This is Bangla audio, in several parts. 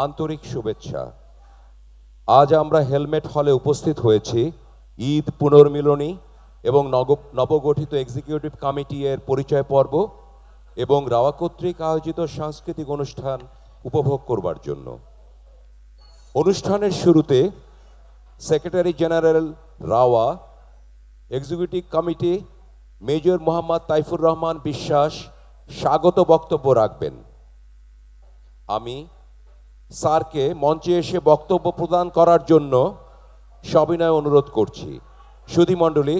আন্তরিক শুভেচ্ছা। আজ আমরা হেলমেট হলে উপস্থিত হয়েছি ঈদ পুনর্মিলনী এবং নবগঠিত এক্সিকিউটিভ কমিটি এর পরিচয় পর্ব এবং রাওয়া কর্তৃক আয়োজিত সাংস্কৃতিক অনুষ্ঠান উপভোগ করবার জন্য। অনুষ্ঠানের শুরুতে secretary general rava executive committee major Mohammad Taifur Rahman বিশ্বাস স্বাগত বক্তব্য রাখবেন। আমি স্যারকে মঞ্চে এসে বক্তব্য প্রদান করার জন্য সবিনয় অনুরোধ করছি। সুধীমণ্ডলী,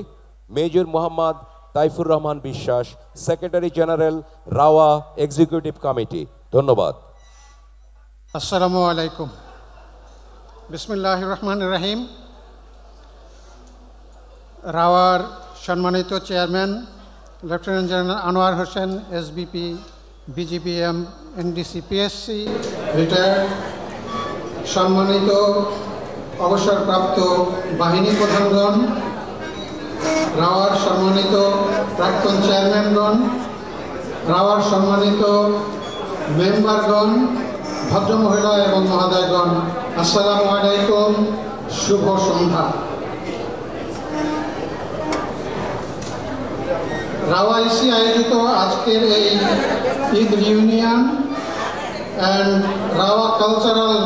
মেজর মোহাম্মদ তাইফুর রহমান বিশ্বাস, secretary general rava executive committee. ধন্যবাদ। আসসালামু আলাইকুম। বিসমিল্লাহির রহমানির রহিম। রাওয়ার সম্মানিত chairman lieutenant general Anwar Hossain, SBP, বিজিবিএম, NDC, PSC retired, সম্মানিত অবসরপ্রাপ্ত বাহিনী প্রধানগণ, রাওয়ার সম্মানিত প্রাক্তন চেয়ারম্যানগণ, রাওয়ার সম্মানিত মেম্বারগণ, ভদ্রমহিলা এবং মহোদয়গণ, আসসালামু আলাইকুম, শুভ সন্ধ্যা। রাওয়া ইসি আয়োজিত আজকের এই ঈদ রিউনিয়ন অ্যান্ড রাওয়া কালচারাল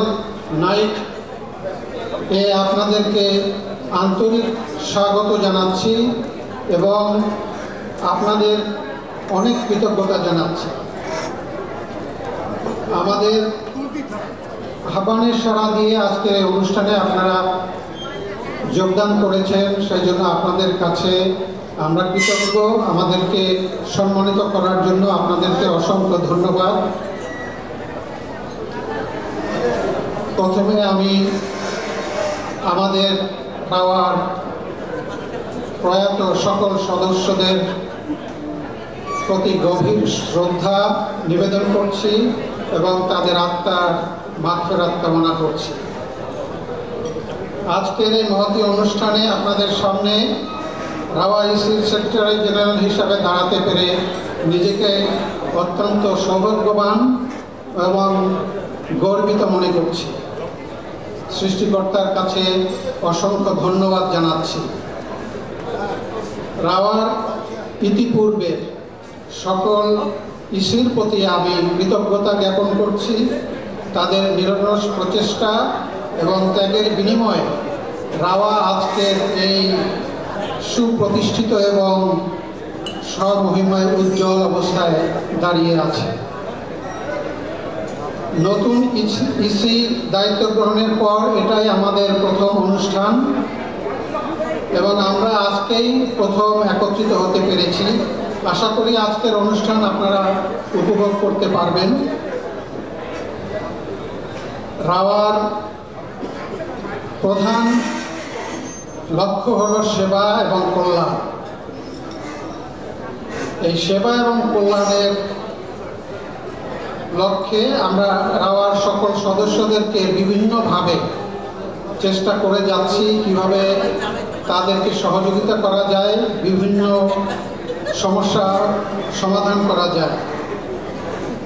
নাইট এ আপনাদেরকে আন্তরিক স্বাগত জানাচ্ছি এবং আপনাদের অনেক কৃতজ্ঞতা জানাচ্ছি। আমাদের আহ্বানের সাড়া দিয়ে আজকের এই অনুষ্ঠানে আপনারা যোগদান করেছেন, সেই জন্য আপনাদের কাছে আমরা কৃতজ্ঞ। আমাদেরকে সম্মানিত করার জন্য আপনাদেরকে অসংখ্য ধন্যবাদ। প্রথমে আমি আমাদের রাওয়ার প্রয়াত সকল সদস্যদের প্রতি গভীর শ্রদ্ধা নিবেদন করছি এবং তাদের আত্মার মাগফিরাত কামনা করছি। আজকের এই মহতী অনুষ্ঠানে আপনাদের সামনে রাওয়া ইসির সেক্রেটারি জেনারেল হিসাবে দাঁড়াতে পেরে নিজেকে অত্যন্ত সৌভাগ্যবান এবং গর্বিত মনে করছি। সৃষ্টিকর্তার কাছে অসংখ্য ধন্যবাদ জানাচ্ছি। রাওয়ার ইতিপূর্বে সকল ইসির প্রতি আমি কৃতজ্ঞতা জ্ঞাপন করছি। তাদের নিরলস প্রচেষ্টা এবং ত্যাগের বিনিময়ে রাওয়া আজকের এই সুপ্রতিষ্ঠিত এবং স্বমহিমায় উজ্জ্বল অবস্থায় দাঁড়িয়ে আছে। নতুন ইসি দায়িত্ব গ্রহণের পর এটাই আমাদের প্রথম অনুষ্ঠান এবং আমরা আজকেই প্রথম একত্রিত হতে পেরেছি। আশা করি আজকের অনুষ্ঠান আপনারা উপভোগ করতে পারবেন। রাওয়ার প্রধান লক্ষ্য হলো সেবা এবং কল্যাণ। এই সেবা এবং কল্যাণের লক্ষ্যে আমরা রাওয়ার সকল সদস্যদেরকে বিভিন্নভাবে চেষ্টা করে যাচ্ছি কিভাবে তাদেরকে সহযোগিতা করা যায়, বিভিন্ন সমস্যা সমাধান করা যায়।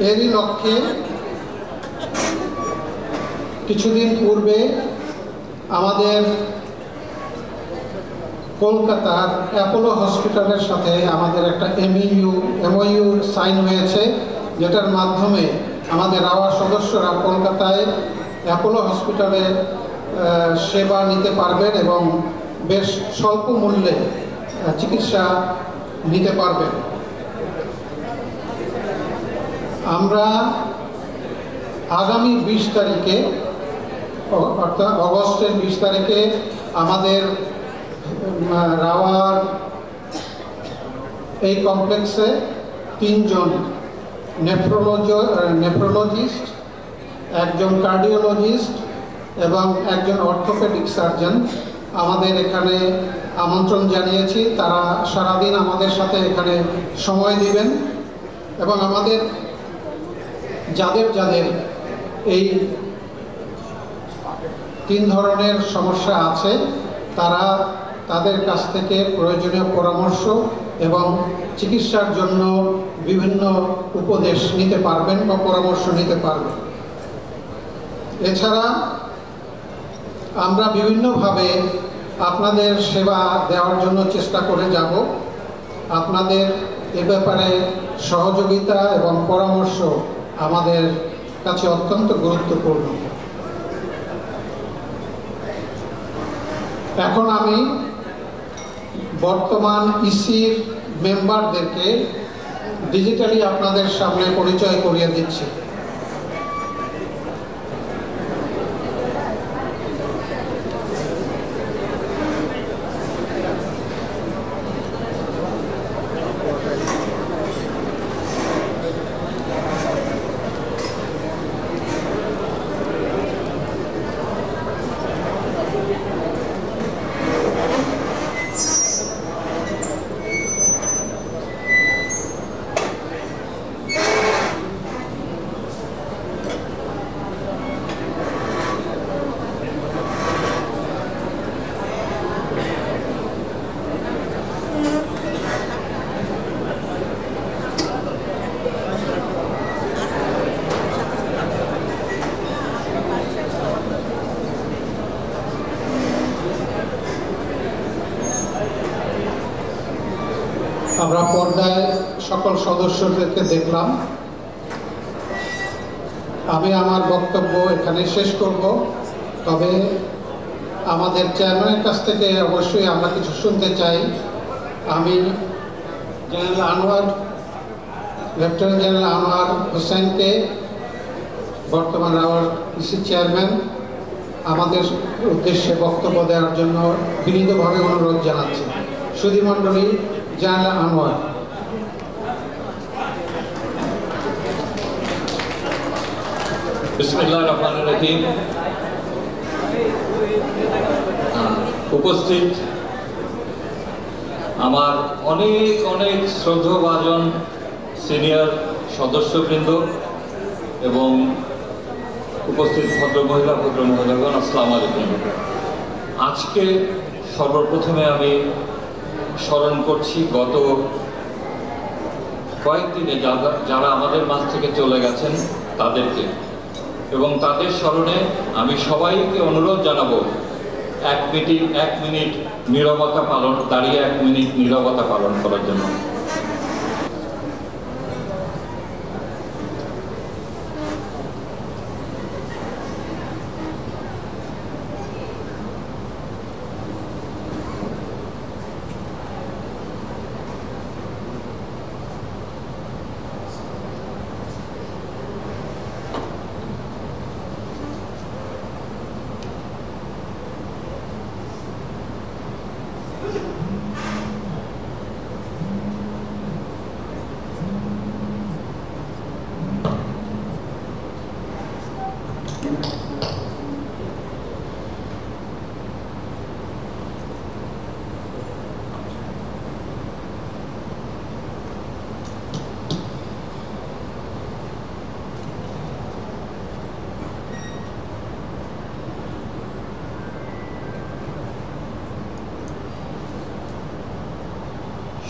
এরই লক্ষ্যে কিছুদিন পূর্বে আমাদের কলকাতার অ্যাপোলো হসপিটালের সাথে আমাদের একটা এমওইউ সাইন হয়েছে, যেটার মাধ্যমে আমাদের রাওয়ার সদস্যরা কলকাতায় অ্যাপোলো হসপিটালে সেবা নিতে পারবেন এবং বেশ স্বল্প মূল্যে চিকিৎসা নিতে পারবেন। আমরা আগামী 20 তারিখে অর্থাৎ অগস্টের 20 তারিখে আমাদের রাওয়ার এই কমপ্লেক্সে 3 জন নেফ্রোলজিস্ট, একজন কার্ডিওলজিস্ট এবং একজন অর্থোপেডিক সার্জন আমাদের এখানে আমন্ত্রণ জানিয়েছি। তারা সারাদিন আমাদের সাথে এখানে সময় দিবেন এবং আমাদের যাদের যাদের এই 3 ধরনের সমস্যা আছে তারা তাদের কাছ থেকে প্রয়োজনীয় পরামর্শ এবং চিকিৎসার জন্য বিভিন্ন উপদেশ নিতে পারবেন বা পরামর্শ নিতে পারবেন। এছাড়া আমরা বিভিন্নভাবে আপনাদের সেবা দেওয়ার জন্য চেষ্টা করে যাব। আপনাদের এ ব্যাপারে সহযোগিতা এবং পরামর্শ আমাদের কাছে অত্যন্ত গুরুত্বপূর্ণ। এখন আমি বর্তমান ইসির মেম্বারদেরকে ডিজিটালি আপনাদের সামনে পরিচয় করিয়ে দিচ্ছি। আমরা পর্দায় সকল সদস্যদেরকে দেখলাম। আমি আমার বক্তব্য এখানে শেষ করব, তবে আমাদের চেয়ারম্যানের কাছ থেকে অবশ্যই আমরা কিছু শুনতে চাই। আমি general Anwar, lieutenant general Anwar হোসেনকে, বর্তমান রাওয়ার ইসি চেয়ারম্যান, আমাদের উদ্দেশ্যে বক্তব্য দেওয়ার জন্য বিনীতভাবে অনুরোধ জানাচ্ছি। সুধীমণ্ডলী, জেনারেল আনোয়ার। বিসমিল্লাহির রহমানির রহিম। উপস্থিত আমার অনেক অনেক শ্রদ্ধাভাজন সিনিয়র সদস্যবৃন্দ এবং উপস্থিত ভদ্রমহিলা ভদ্রমহিলাগণ, আসসালামু আলাইকুম। আজকে সর্বপ্রথমে আমি স্মরণ করছি গত কয়েকদিনে যারা আমাদের মাঝ থেকে চলে গেছেন তাদেরকে, এবং তাদের স্মরণে আমি সবাইকে অনুরোধ জানাবো এক মিনিট নীরবতা পালন, দাঁড়িয়ে 1 মিনিট নীরবতা পালন করার জন্য।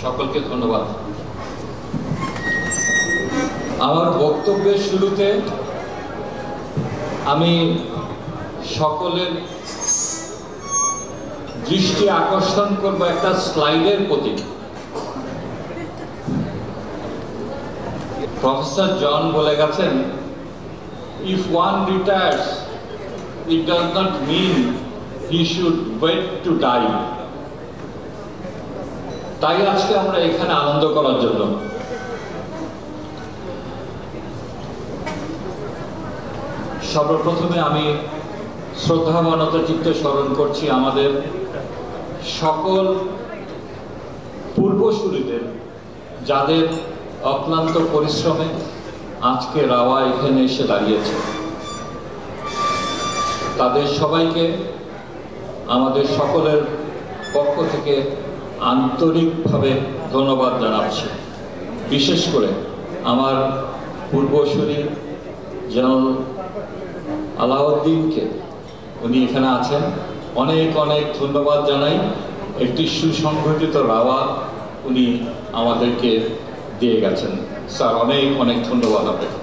সকলকে ধন্যবাদ। আমার বক্তব্যের শুরুতে আমি সকলের দৃষ্টি আকর্ষণ করব একটা স্লাইডের প্রতি। প্রফেসর জন বলে গেছেন, if one retires, it does not mean he should wait to die. তাই আজকে আমরা এখানে আনন্দ করার জন্য। সর্বপ্রথমে আমি শ্রদ্ধামানত চিত্তে স্মরণ করছি আমাদের সকল পূর্বসূরিদের, যাদের অক্লান্ত পরিশ্রমে আজকে রাওয়া এখানে এসে দাঁড়িয়েছে। তাদের সবাইকে আমাদের সকলের পক্ষ থেকে আন্তরিকভাবে ধন্যবাদ জানাচ্ছি। বিশেষ করে আমার পূর্বসূরি জেনারেল আলাউদ্দিনকে, উনি এখানে আছেন, অনেক অনেক ধন্যবাদ জানাই। একটি সুসংগঠিত রাওয়া উনি আমাদেরকে দিয়ে গেছেন। স্যার, অনেক অনেক ধন্যবাদ আপনাকে।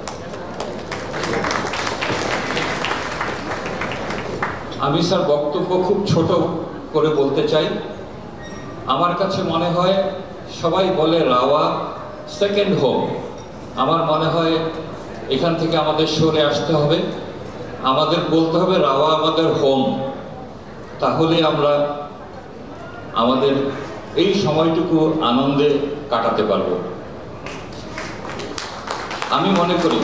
আমি স্যার বক্তব্য খুব ছোট করে বলতে চাই। আমার কাছে মনে হয় সবাই বলে রাওয়া সেকেন্ড হোম। আমার মনে হয় এখান থেকে আমাদের সরে আসতে হবে, আমাদের বলতে হবে রাওয়া আমাদের হোম। তাহলে আমরা আমাদের এই সময়টুকু আনন্দে কাটাতে পারব। আমি মনে করি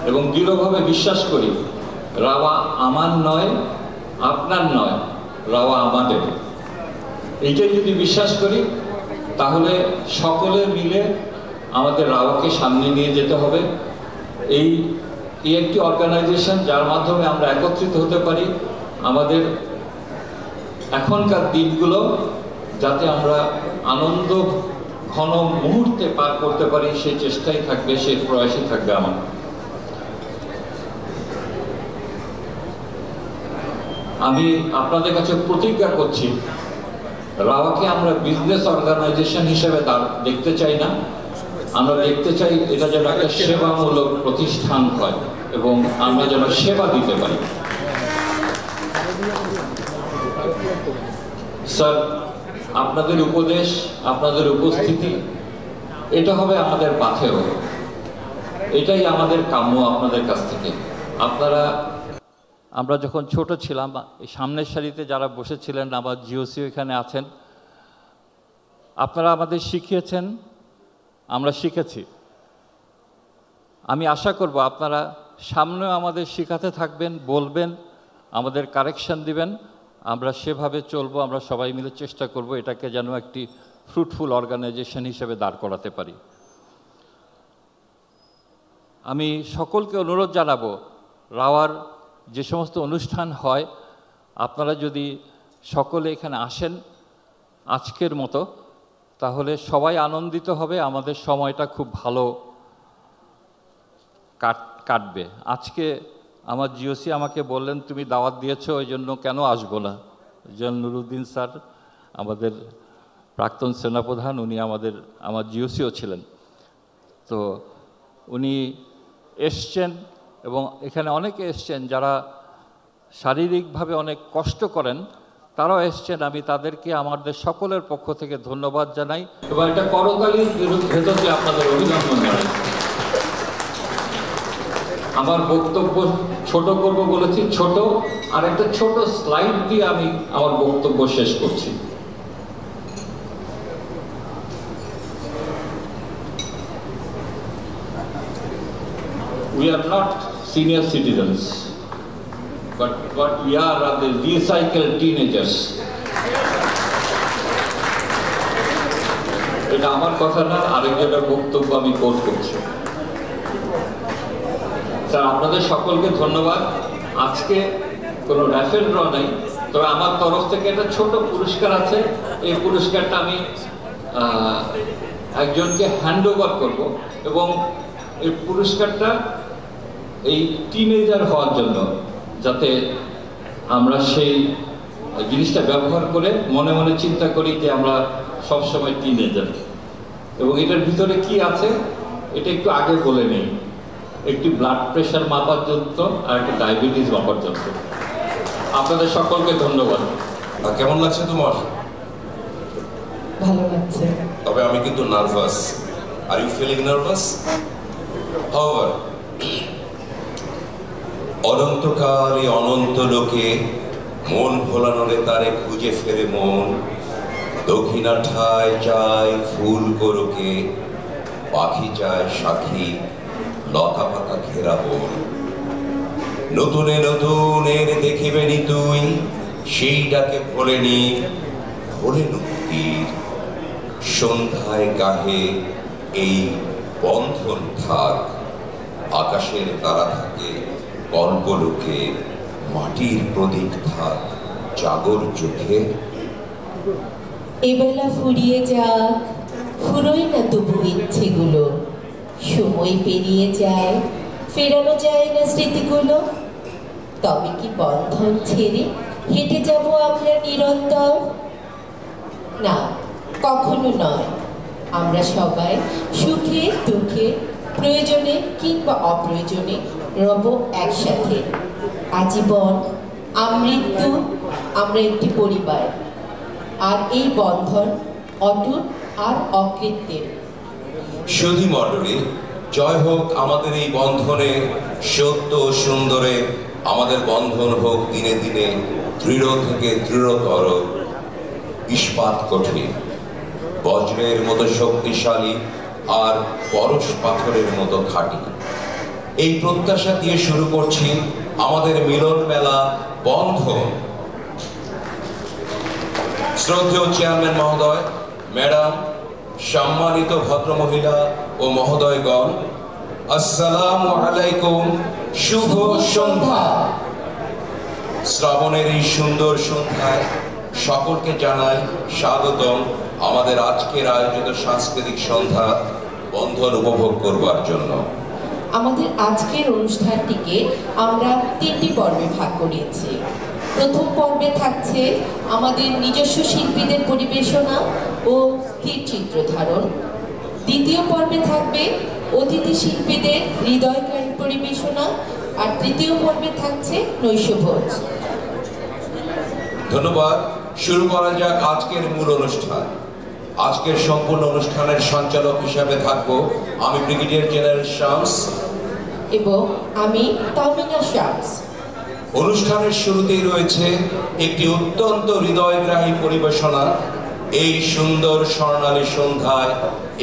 এবং দৃঢ়ভাবে বিশ্বাস করি রাওয়া আমার নয়, আপনার নয়, রাওয়া আমাদের। এইটাই যদি বিশ্বাস করি তাহলে সকলে মিলে আমাদের রাওয়াকে সামনে নিয়ে যেতে হবে। এই একটি অর্গানাইজেশন যার মাধ্যমে আমরা একত্রিত হতে পারি। আমাদের এখনকার দিনগুলো যাতে আমরা আনন্দ ঘন মুহূর্তে পার করতে পারি সেই চেষ্টাই থাকবে, সেই প্রয়াসই থাকবে আমার। আমি আপনাদের কাছে প্রতিজ্ঞা করছি রাওয়াকে আমরা বিজনেস অর্গানাইজেশন হিসেবে দেখতে চাই না। আমরা দেখতে চাই এটা যেন একটা সেবামূলক প্রতিষ্ঠান হয় এবং আমরা যেন সেবা দিতে পারি। স্যার, আপনাদের উপদেশ, আপনাদের উপস্থিতি এটা হবে আমাদের পাথেয়। এটাই আমাদের কাম্য আপনাদের কাছ থেকে। আমরা যখন ছোট ছিলাম, এই সামনের সারিতে যারা বসেছিলেন, আমার জিওসি এখানে আছেন, আপনারা আমাদের শিখিয়েছেন, আমরা শিখেছি। আমি আশা করব আপনারা সামনেও আমাদের শেখাতে থাকবেন, বলবেন, আমাদের কারেকশন দিবেন। আমরা সেভাবে চলবো, আমরা সবাই মিলে চেষ্টা করব এটাকে যেন একটি ফ্রুটফুল অর্গানাইজেশন হিসেবে দাঁড় করাতে পারি। আমি সকলকে অনুরোধ জানাবো, রাওয়ার যে সমস্ত অনুষ্ঠান হয় আপনারা যদি সকলে এখানে আসেন আজকের মতো, তাহলে সবাই আনন্দিত হবে, আমাদের সময়টা খুব ভালো কাটবে। আজকে আমার জিওসি আমাকে বললেন তুমি দাওয়াত দিয়েছো, ওই জন্য কেন আসবো না। জেনারেল নুরুদ্দিন স্যার আমাদের প্রাক্তন সেনাপ্রধান, উনি আমার জিওসিও ছিলেন, তো উনি এসছেন এবং এখানে অনেকে এসছেন যারা শারীরিকভাবে অনেক কষ্ট করেন, তারাও এসছেন। আমি তাদেরকে আমাদের সকলের পক্ষ থেকে ধন্যবাদ জানাই এবং একটা করতালির ভেতর দিয়ে আপনাদের অভিনন্দন জানাই। আমার বক্তব্য ছোট করব বলেছি, ছোট, আর একটা ছোট স্লাইড দিয়ে আমি আমার বক্তব্য শেষ করছি। We are not senior citizens, but what we are the recycled teenagers. এটা আমার কথা না, আরেকজনের বক্তব্য আমি কোট করছি। স্যার, আপনাদের সকলকে ধন্যবাদ। আজকে কোনো র্যাফেল ড্র নেই, তবে আমার তরফ থেকে একটা ছোট পুরস্কার আছে। এই পুরস্কারটা আমি একজনকে হ্যান্ড ওভার করব এবং এই পুরস্কারটা এই টিনেজার হওয়ার জন্য, যাতে আমরা সেই জিনিসটা ব্যবহার করে মনে মনে চিন্তা করি যে আমরা সবসময় টিনেজার। এবং এটার ভিতরে কি আছে এটা একটু আগে বলে নেই। একটি ব্লাড প্রেশার মাপার যন্ত্র আর একটা ডায়াবেটিস মাপার যন্ত্র। আপনাদের সকলকে ধন্যবাদ। কেমন লাগছে তোমার? ভালো লাগছে। তবে আমি কিন্তু nervous. Are you feeling nervous? However, অনন্তকালে অনন্ত লোকে মন ভোলানোরে তারে খুঁজে ফেরে মন, দক্ষিণা ঠায় চায় ফুল গোরকে, পাখি চায় সাক্ষী লতা পাতা ঘেরা বন। নতুনে নতুনের দেখিবেনি তুই, সেইটাকে ভোলেনি ভোলে নদীর সন্ধ্যায় গাহে এই বন্ধন থাক। আকাশের তারা থাকে কল্পলোকে, মাটির প্রদীপ থাক জাগর চোখে। এবেলা ফুরিয়ে যাক, ফুরোই না তবু ইচ্ছেগুলো, সময় পেরিয়ে যায়, ফেরানো যায় না স্মৃতিগুলো। তবে কি বন্ধন ছেড়ে হেঁটে যাব আমরা নিরন্তর? না, কখনো নয়। আমরা সবাই সুখে দুঃখে, প্রয়োজনে কিংবা অপ্রয়োজনে রব একসাথে, আজীবন আমৃত্যু আমরা একটি পরিবার, আর এই বন্ধন অটুট আর অকৃত্রিম। সুধী মণ্ডলী, জয় হোক আমাদের এই বন্ধনে, সত্য সুন্দরে আমাদের বন্ধন হোক দিনে দিনে দৃঢ় থেকে দৃঢ়তর, ইস্পাত কঠিন, বজ্রের মতো শক্তিশালী আর পরশ পাথরের মতো খাঁটি। এই প্রত্যাশা দিয়ে শুরু করছি আমাদের মিলন মেলা বন্ধন। শ্রদ্ধেয় চেয়ারম্যান মহোদয়, ম্যাডাম, সম্মানিত ভদ্রমহিলা ও মহোদয়গণ, আসসালামু আলাইকুম, শুভ সন্ধ্যা। শ্রাবণের এই সুন্দর সন্ধ্যায় সকলকে জানাই স্বাগতম আমাদের আজকের আয়োজিত সাংস্কৃতিক সন্ধ্যা বন্ধন উপভোগ করবার জন্য। আমাদের আজকের অনুষ্ঠানটিকে আমরা 3টি পর্বে ভাগ করেছি। প্রথম পর্বে থাকছে আমাদের নিজস্ব শিল্পীদের পরিবেশনা ও স্থির চিত্র ধারণ। দ্বিতীয় পর্বে থাকবে অতিথি শিল্পীদের হৃদয়কারী পরিবেশনা, আর তৃতীয় পর্বে থাকছে নৈশভোজ। ধন্যবাদ। শুরু করা যাক আজকের মূল অনুষ্ঠান। আজকের সম্পূর্ণ অনুষ্ঠানের সঞ্চালক হিসাবে থাকব আমি ব্রিগেডিয়ার জেনারেল শামস এবং আমি তাওমিনা শামস। অনুষ্ঠানের শুরুতেই রয়েছে একটি অত্যন্ত হৃদয়গ্রাহী পরিবেশনা। এই সুন্দর স্বর্ণালী সন্ধ্যায়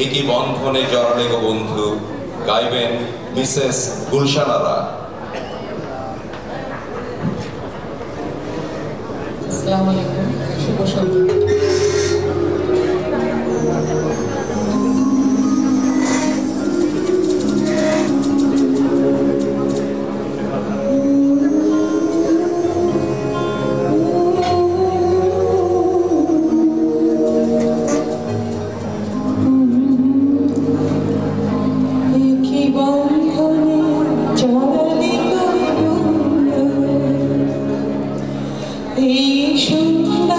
একই বন্ধনে জড়ালে গো বন্ধু গাইবেন মিসেস গুলশানারা। আসসালামু আলাইকুম, শুভ সন্ধ্যা। এই সুন্দর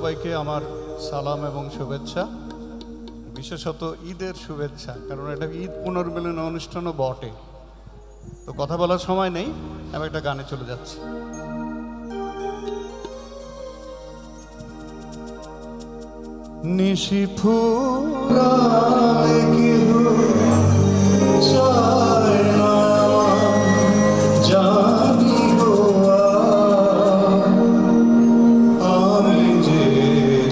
সবাইকে আমার সালাম এবং শুভেচ্ছা, বিশেষত ঈদের শুভেচ্ছা, কারণ এটা ঈদ পুনর্মিলন অনুষ্ঠানও বটে। তো কথা বলার সময় নেই, আমি একটা গানে চলে যাচ্ছি। নিশি ফুরায় কেহ চায় না জানি গো আমি যে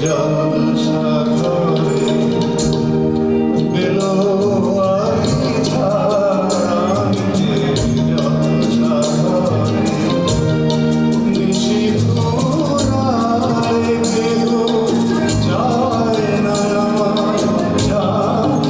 জলসাঘরে বেলো আমি যে জলসাঘরে নিশি ফুরায় কেহ চায় না জানি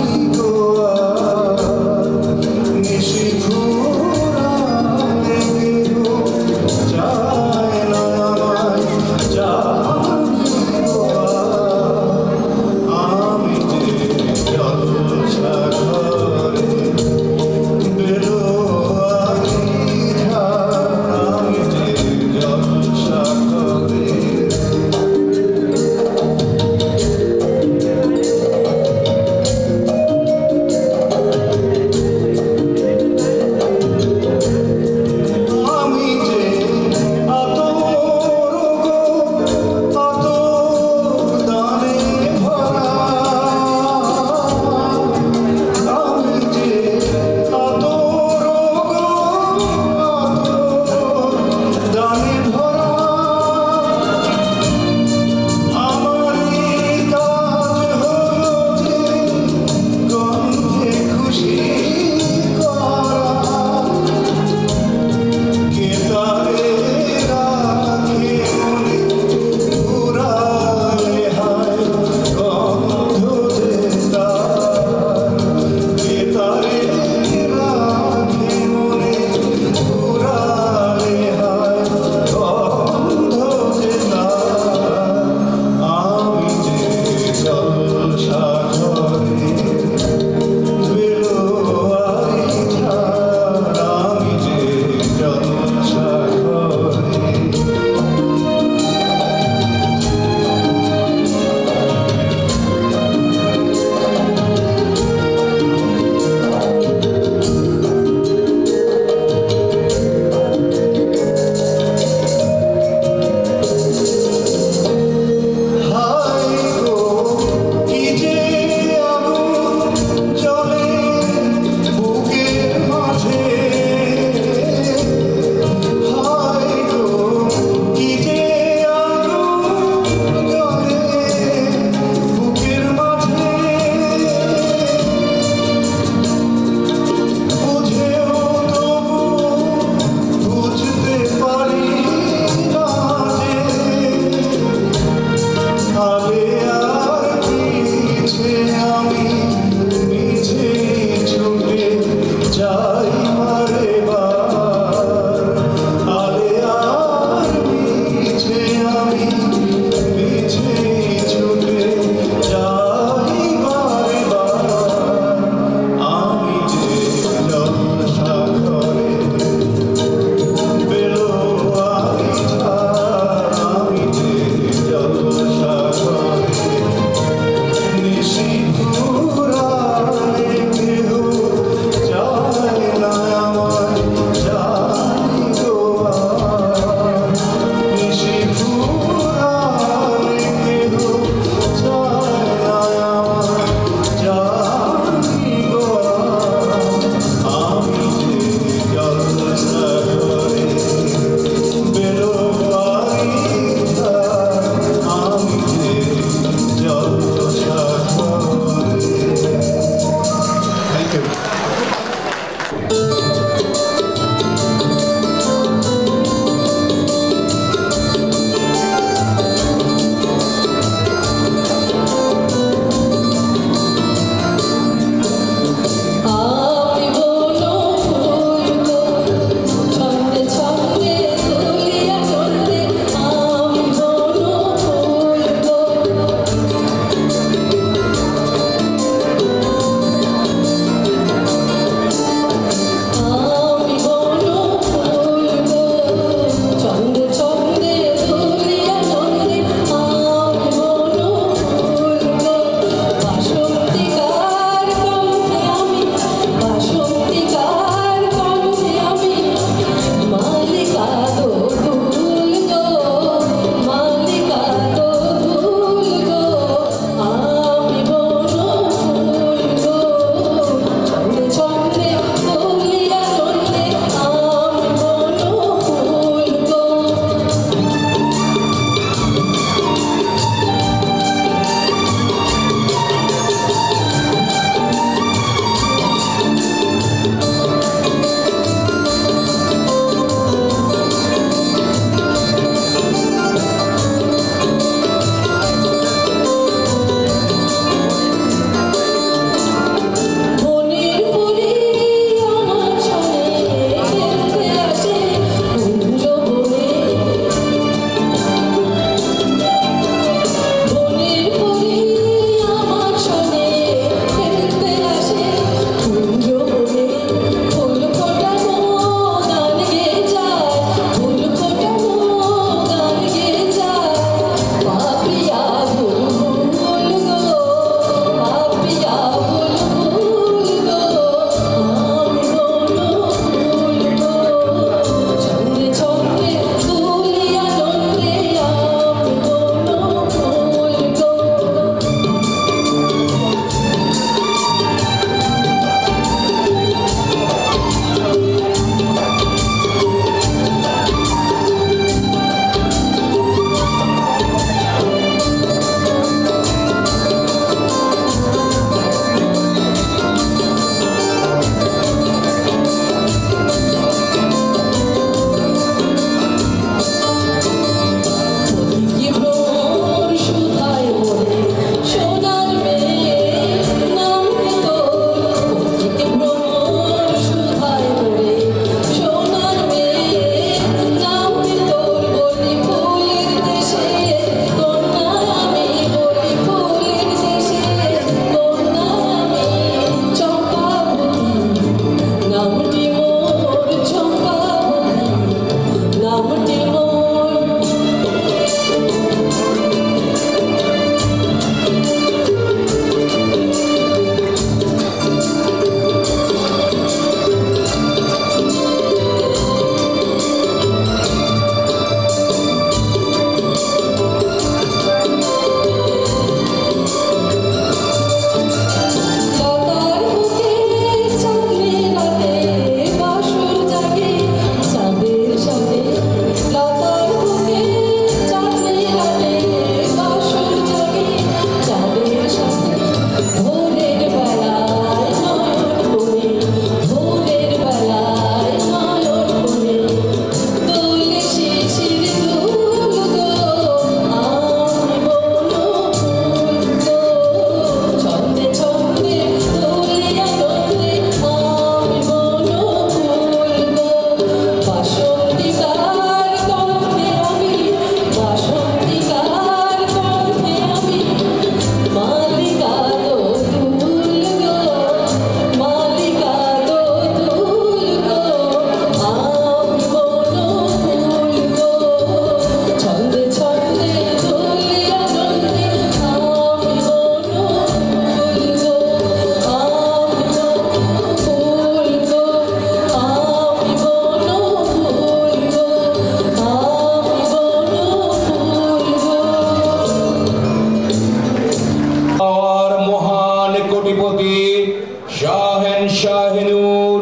শাহেনশাহেনুর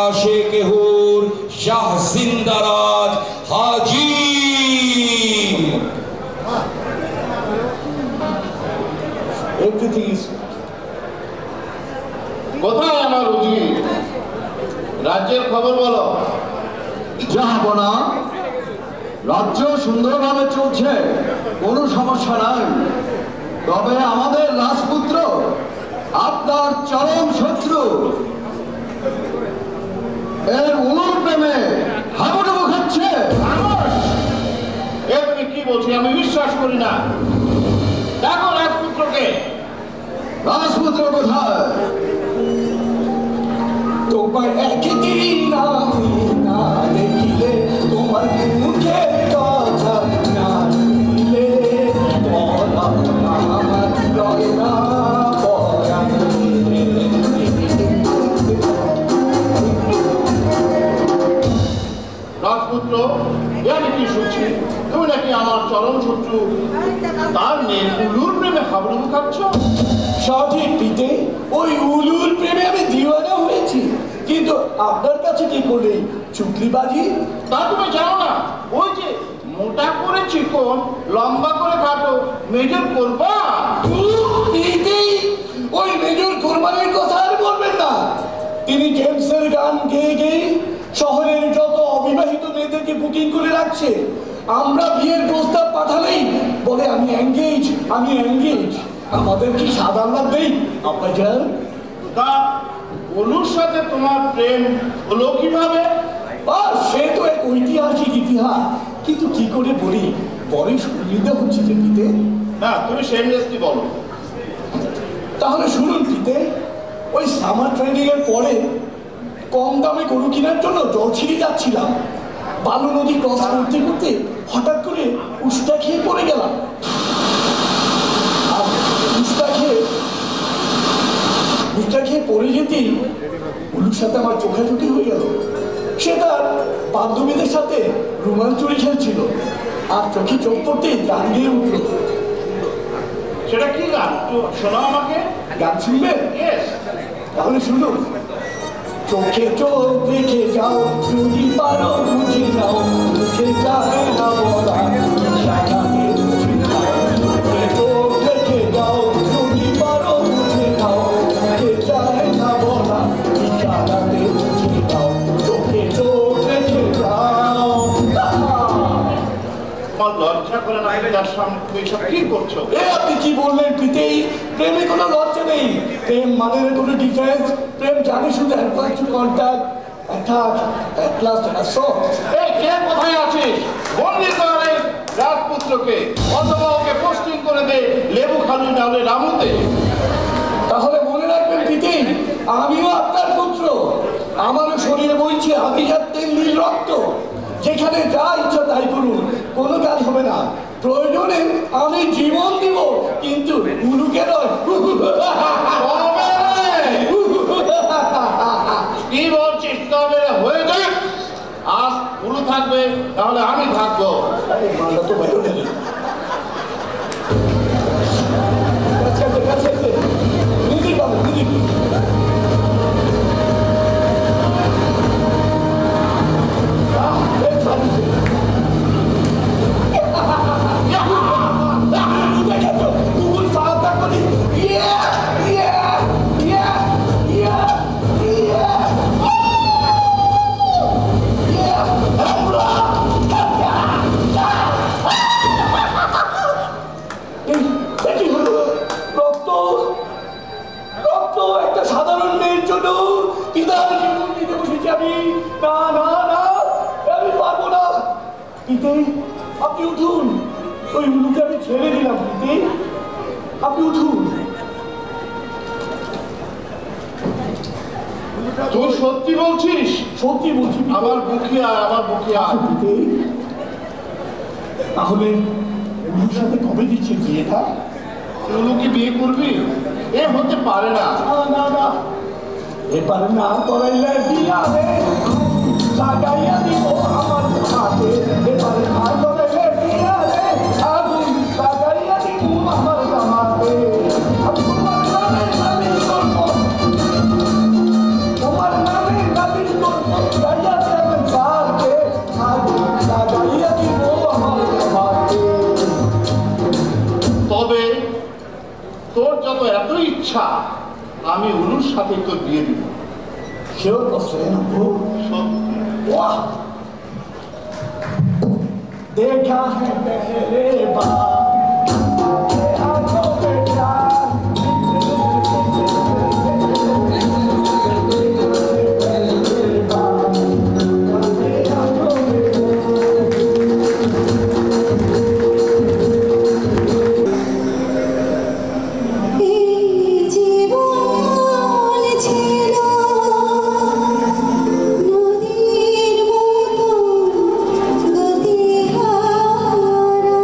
আশিকে হুর শাহ জিন্দারাজ হাজি। কোথায় আমার উজির? রাজ্যের খবর বলো। যাবো না, রাজ্য সুন্দরভাবে চলছে, কোনো সমস্যা নাই। তবে আমাদের রাজপুত্র আপনার চরম শত্রু, এর উলুর প্রেমে হাবুডুবু খাচ্ছে। এ তুমি কি বলছি? আমি বিশ্বাস করি না। দেখো রাজপুত্রকে। রাজপুত্র কোথায়? তোমার একদিন আমি না দেখিলে, তোমার মুখের কথা না শুনিলে, আমার রয় না পরাণে। রাজপুত্র, আমি কি শুনছি তুমি নাকি আমার চরম শত্রু, তার মেয়ে উলুর প্রেমে হাবুডুবু খাচ্ছ? সঠিক পিতে, ওই উলুর প্রেমে আমি দিওয়ানা হয়েছি, কিন্তু আপনার কাছে কি করে চুকলিবাজি? তা তুমি জানো না? ওই যে মোটা করে চিকন, লম্বা করে খাটো মেজর করবা। ওই মেজর কোরবানের কথা আর বলবেন না। তিনি জেমসের গান গেয়ে গেয়ে শহরের যত অবিবাহিত মেয়েদেরকে বুকিং করে রাখছে। আমরা বিয়ের প্রস্তাব পাঠালেই বলে আমি এঙ্গেজ, আমি এঙ্গেজ। আমাদের কি সাধারণ নেই আপনার যান? তা উলুর সাথে তোমার প্রেম হলো কিভাবে? সে তো এক ঐতিহাসিক ইতিহাস, কিন্তু কি করে বলি, পরে সুবিধা হচ্ছে যে পিতে। না, তুমি সেমলেসলি বলো। তাহলে শুনুন পিতে, ওই সামার ট্রেনিং এর পরে কম দামে গরু কেনার জন্য জলছিড়ি যাচ্ছিলাম। বালু নদী ক্রস করতে করতে হঠাৎ করে উস্তা খেয়ে পড়ে গেলাম। আর উস্তা খেয়ে পড়ে যেতেই উলুর সাথে আমার চোখাচোখি হয়ে গেল। সে তার বান্ধবীদের সাথে রুমাল চুরি খেলছিল, আর চোখে চোখ পড়তে গান গিয়ে উঠল। সেটা কি গান? শোনো আমাকে। গান শুনবে? তাহলে শুনুন। চোখে চোখ দেখে যাও, যদি পারো বুঝে যাও, চোখে যায় না বলা, ইশারাতে বুঝে যাও। চোখে চোখ দেখে যাও, যদি পারো বুঝে যাও, চোখে যায় না বলা, ইশারাতে বুঝে যাও। চোখে চোখ দেখে যাও। তোমার লজ্জা করে না? যার সামনে তুমি এসব কি করছো? আপনি কি বললেন পিতেই? প্রেমে কোনো লজ্জা নেই। প্রেম মানে কোনো ডিফেন্স। প্রেম জানে শুধু advance to contact, attack, at last assault. এই কে কোথায় আছিস? বন্দি করে রাজপুত্রকে, অথবা ওকে পোস্টিং করে দে লেবু খালু, না হলে রামুতে। তাহলে মনে রাখবেন পিতেই, আমিও আপনার পুত্র। আমারও শরীরে বইছে আভিজাত্যের নীল রক্ত। যেখানে যা ইচ্ছা তাই করুন, কোনো কাজ হবে না। প্রয়োজনে আমি জীবন দিব, কিন্তু উলুকে নয়। কি বলছিস? তবে হয়ে যাক, আজ উলু থাকবে, তাহলে আমি থাকবো। মালা তো বাইরে নেই। নিজের পাবে, নিজের একটা সাধারণ মেয়ের জন্য পিতার জীবন দিতে বসেছি আমি। না না না, আমি পারবো না। পিতে, আপনি উঠুন। ওই উলুকে আমি ছেড়ে দিলাম। পিতে, আপনি উঠুন। তুই সত্যি বলছিস? সত্যি বলছি। আমার বুকে আয়, আমার বুকে আয়। পিতে, তাহলে উলুর সাথে কবে দিচ্ছে বিয়েটা? উলুকে বিয়ে করবি? এ হতে পারে না। না না, এবার না করাইলে বিয়া রে, লাগাইয়া দিব আমার হাতে। এবার না করাইলে বিয়া রে, আগুন লাগাইয়া দিব আমার জামাতে। আমি তোমার নামে আমি করবো আমি অনুর সাথে তোর বিয়ে দিব। শিওর বলছেন আপু? वाह देखा है पहले बार आंखों में प्यार নদীর মতো গতি হারা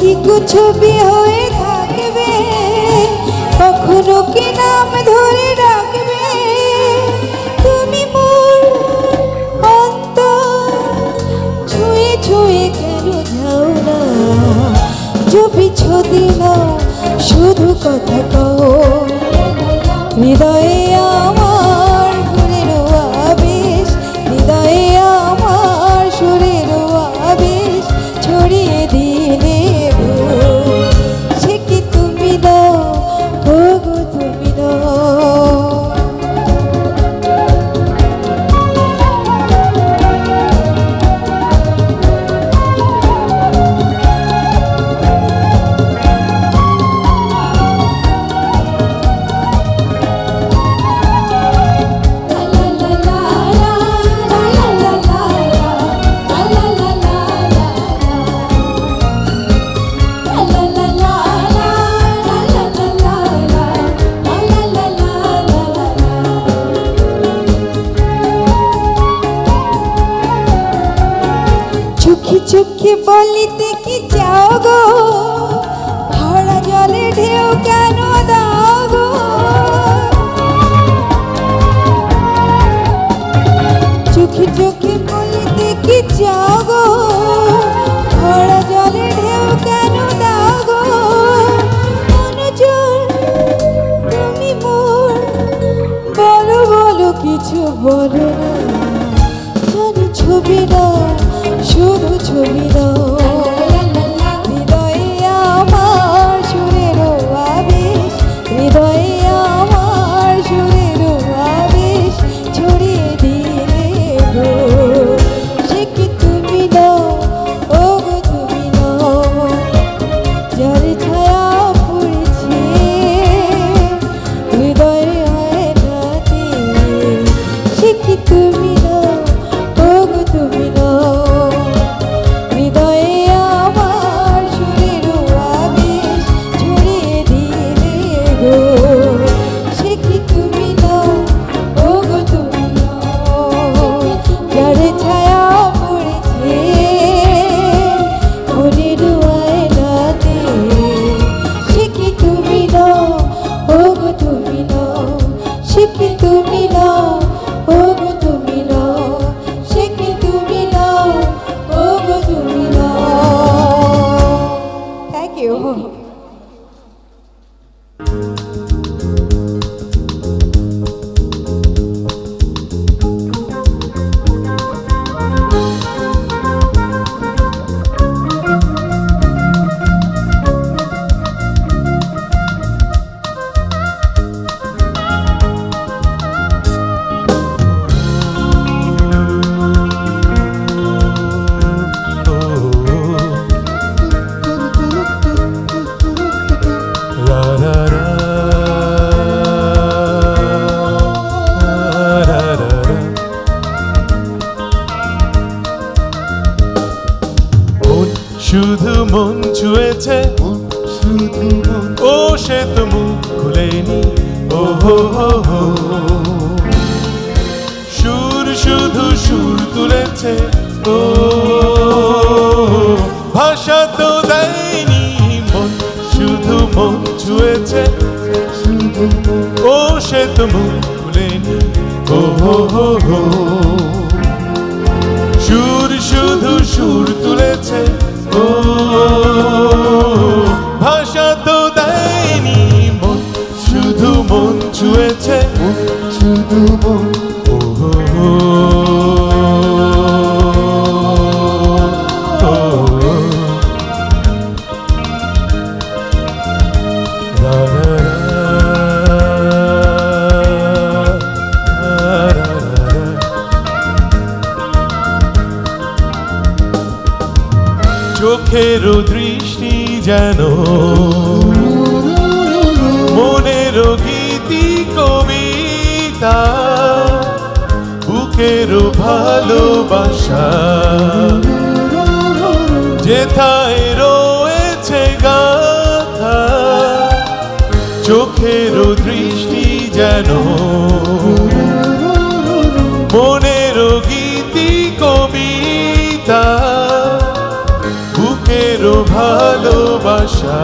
কি ছবি হয়ে থাকবে, কখনো কি নাম ধরে রাখবে, তুমি মোর অন্তর ছুঁয়ে ছুঁয়ে কেন যাও না, ছবি ছবি নাও শুধু কথা কও, হৃদয়ে আমার সুরের আবেশ, হৃদয়ে আমার সুরের আবেশ ছড়িয়ে দিলে সে কি তুমি দাও, ও গো তুমি দাও। চোখে চোখে বলিতে কি চাও গো, ভরা জলে ঢেউ কেন দাও গো, চোখে চোখে বলিতে কি চাও গো, ভরা জলে ঢেউ কেন দাও গো, অনুজোর তুমি মোর বলো বলো কিছু বলো না, জানি ছবি না শুধু ছবি দাও, হৃদয়ে আমার সুরের আবেশ, হৃদয়ে আমার সুরের আবেশ ছড়িয়ে দিলে গো সে কি তুমি দাও, ও গো তুমি দাও, যার ছায়া পড়েছে হৃদয়ে আয়নাতে সে কি তুমি দাও, ও গো তুমি দাও, হৃদয়ে আমার সুরের আবেশ ছড়িয়ে দিলে গো সে কি তুমি দাও, ও গো তুমি দাও, যার ছায়া পড়েছে মনের আয়নাতে সে কি তুমি দাও, ও গো তুমি দাও, সে কি তুমি দাও, ও গো তুমি দাও, সে কি তুমি দাও, ও গো তুমি দাও। Thank you. শুধু মন ছুঁয়েছে, ও সে তো মুখ খুলেনি, ও হো হো হো, সুর শুধু সুর তুলেছে, ও ভাষা তো দেয়নি মন, শুধু মন ছুঁয়েছে, ও সে তো মুখ খুলেনি, ও হো হো হো, সুর শুধু সুর তুলেছে, ও ভাষা তো দেয়নি মন, শুধু মন ছুঁয়েছে, শুধু মন, ও হো হো, রা রা রা রা, চোখের দৃষ্টি যেন মনের গীতি কবিতা, বুকের ভালোবাসা যেথায় রয়েছে গাথা, চোখের দৃষ্টি যেন মনের গীতি কবিতা, বুকের ভালোবাসা ভালোবাসা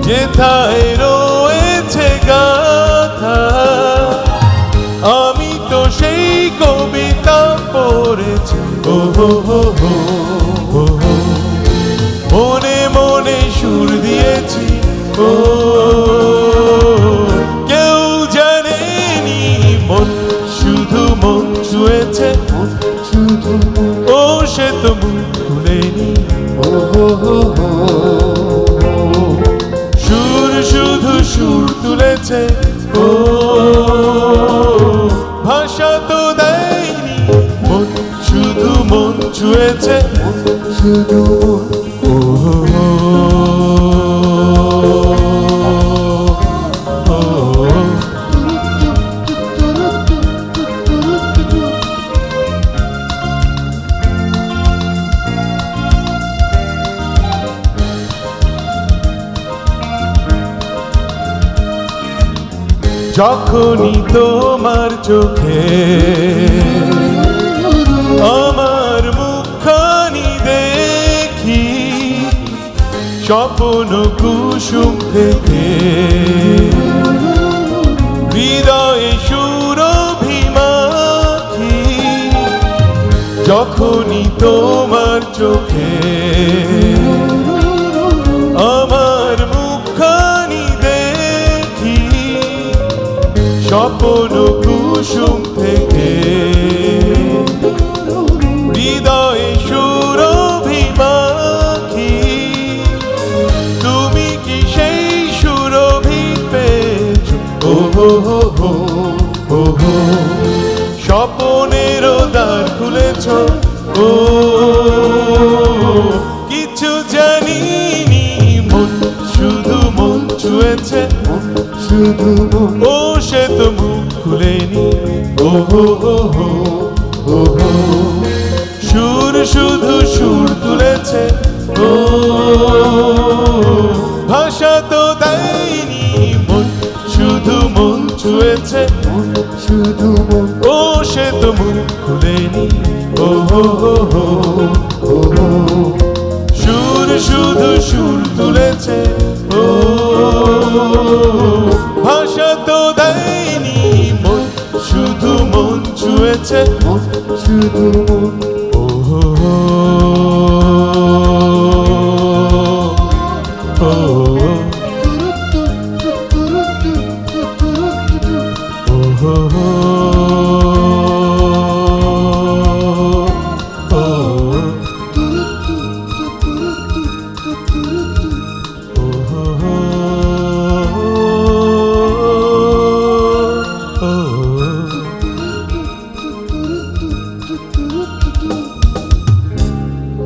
যেথায় রয়েছে গাথা আমি তো সেই কবিতা পড়েছি ও হো হো হো হো হো। মনে মনে সুর দিয়েছি ও কেউ জানেনি মন শুধু মন ছুঁয়েছে ও সে তো মুখ খুলেনি ও হো হো হো। সুর শুধু সুর তুলেছে ও ভাষা তো দেয়নি মন শুধু মন ছুঁয়েছে শুধু ও যখনই তোমার চোখে আমার মুখখানি দেখি স্বপ্ন কুসুম থেকে হৃদয়ে সুরভিমাখি যখনই তোমার চোখে আমার মুখখানি দেখি স্বপ্ন কুসুম থেকে হৃদয়ে সুরভিমাখি তুমি কি সেই সুরভি পেয়েছ ও হো হো হো হো হো। স্বপনের দ্বার খুলেছ ও কিছু জানিনি মন শুধু মন ছুঁয়েছে শুধু ও সে তো মুখ খুলেনি ও হো হো হো হো হো। সুর শুধু সুর তুলেছে ও ভাষা তো দেয়নি মন শুধু মন ছুঁয়েছে শুধু ও সে তো মুখ খুলেনি ও হো হো হো হো হো। সুর শুধু সুর তুলেছে ও ভাষা তো দেয়নি মন শুধু মন ছুঁয়েছে শুধু ও হো হো হো ও হো হো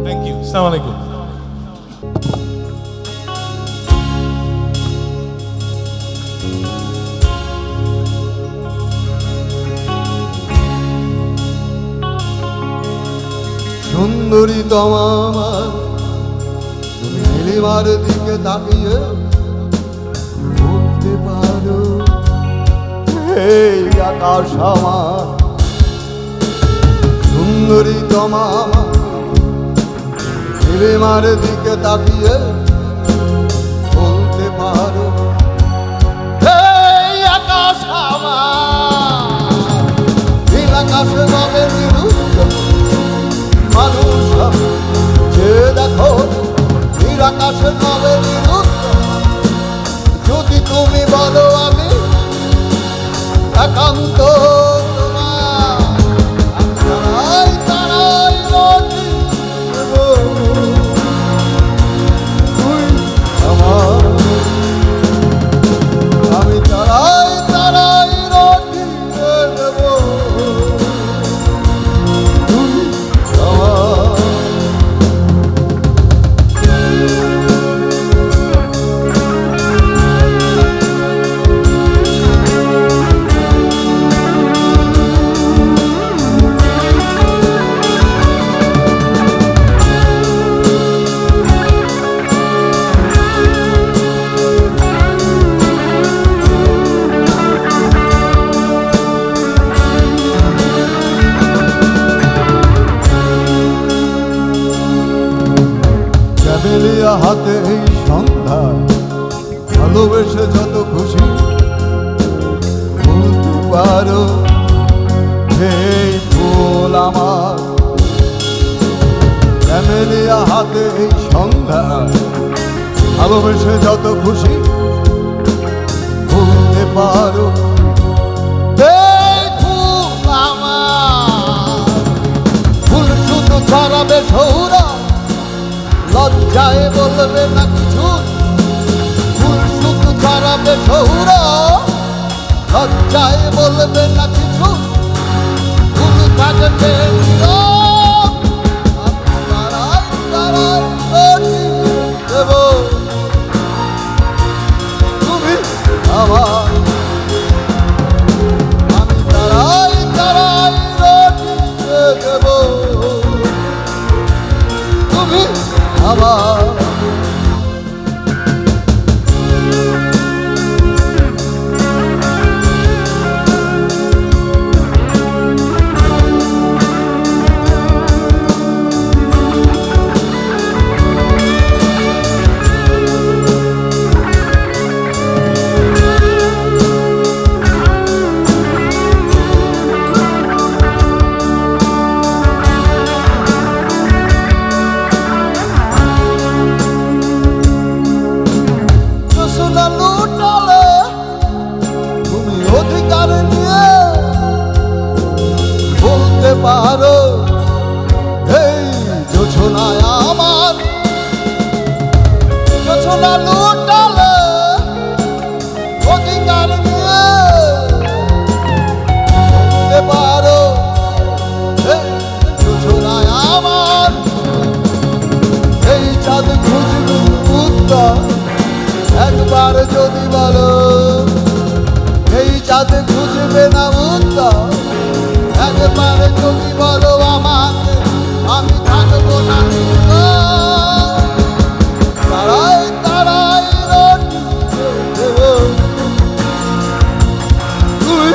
Thank you. Assalamu alaikum. সুন্দরী তোমার তুমি নীলিমার দিকে তাকিয়ে বলতে পারো এই আকাশ আমার সুন্দরী তোমার নীলিমার দিকে তাকিয়ে বলতে পারো এই আকাশ আমার নীল আকাশে রবে নিরুদ্ধ মানুষ যে দেখো নীল আকাশে রবে নিরুদ্ধ যদি তুমি বলো আমি একান্ত ক্যামেলিয়া হাতে এই সন্ধ্যা ভালোবেসে যত খুশি বলতে পারো এই ফুল আমার ক্যামেলিয়া হাতে এই সন্ধ্যা ভালোবেসে যত খুশি বলতে পারো এই ফুল আমার ফুল শুধু ছড়াবে সৌরা লজ্জায় বলবে না কিছু ফুল শুধু ছড়াবে সৌরা লজ্জায় বলবে না কিছু ফুল কাটবে নীরব আমি তারাই তারাই লটি দেব তুমি আমার আমি তারাই তারাই লটি দেব তুমি আমার পারো এই যোছনায় আমার যোছনা লুটালে অধিকার নিয়ে বলতে পারো এই যোছনায় আমার এই চাঁদ খুঁজবে উত্তর একবার যদি বলো এই চাঁদ খুঁজবে না উত্তর একবারে যদি বলো আমাকে আমি থাকবো না তারাই তারাই রটি দেব তুই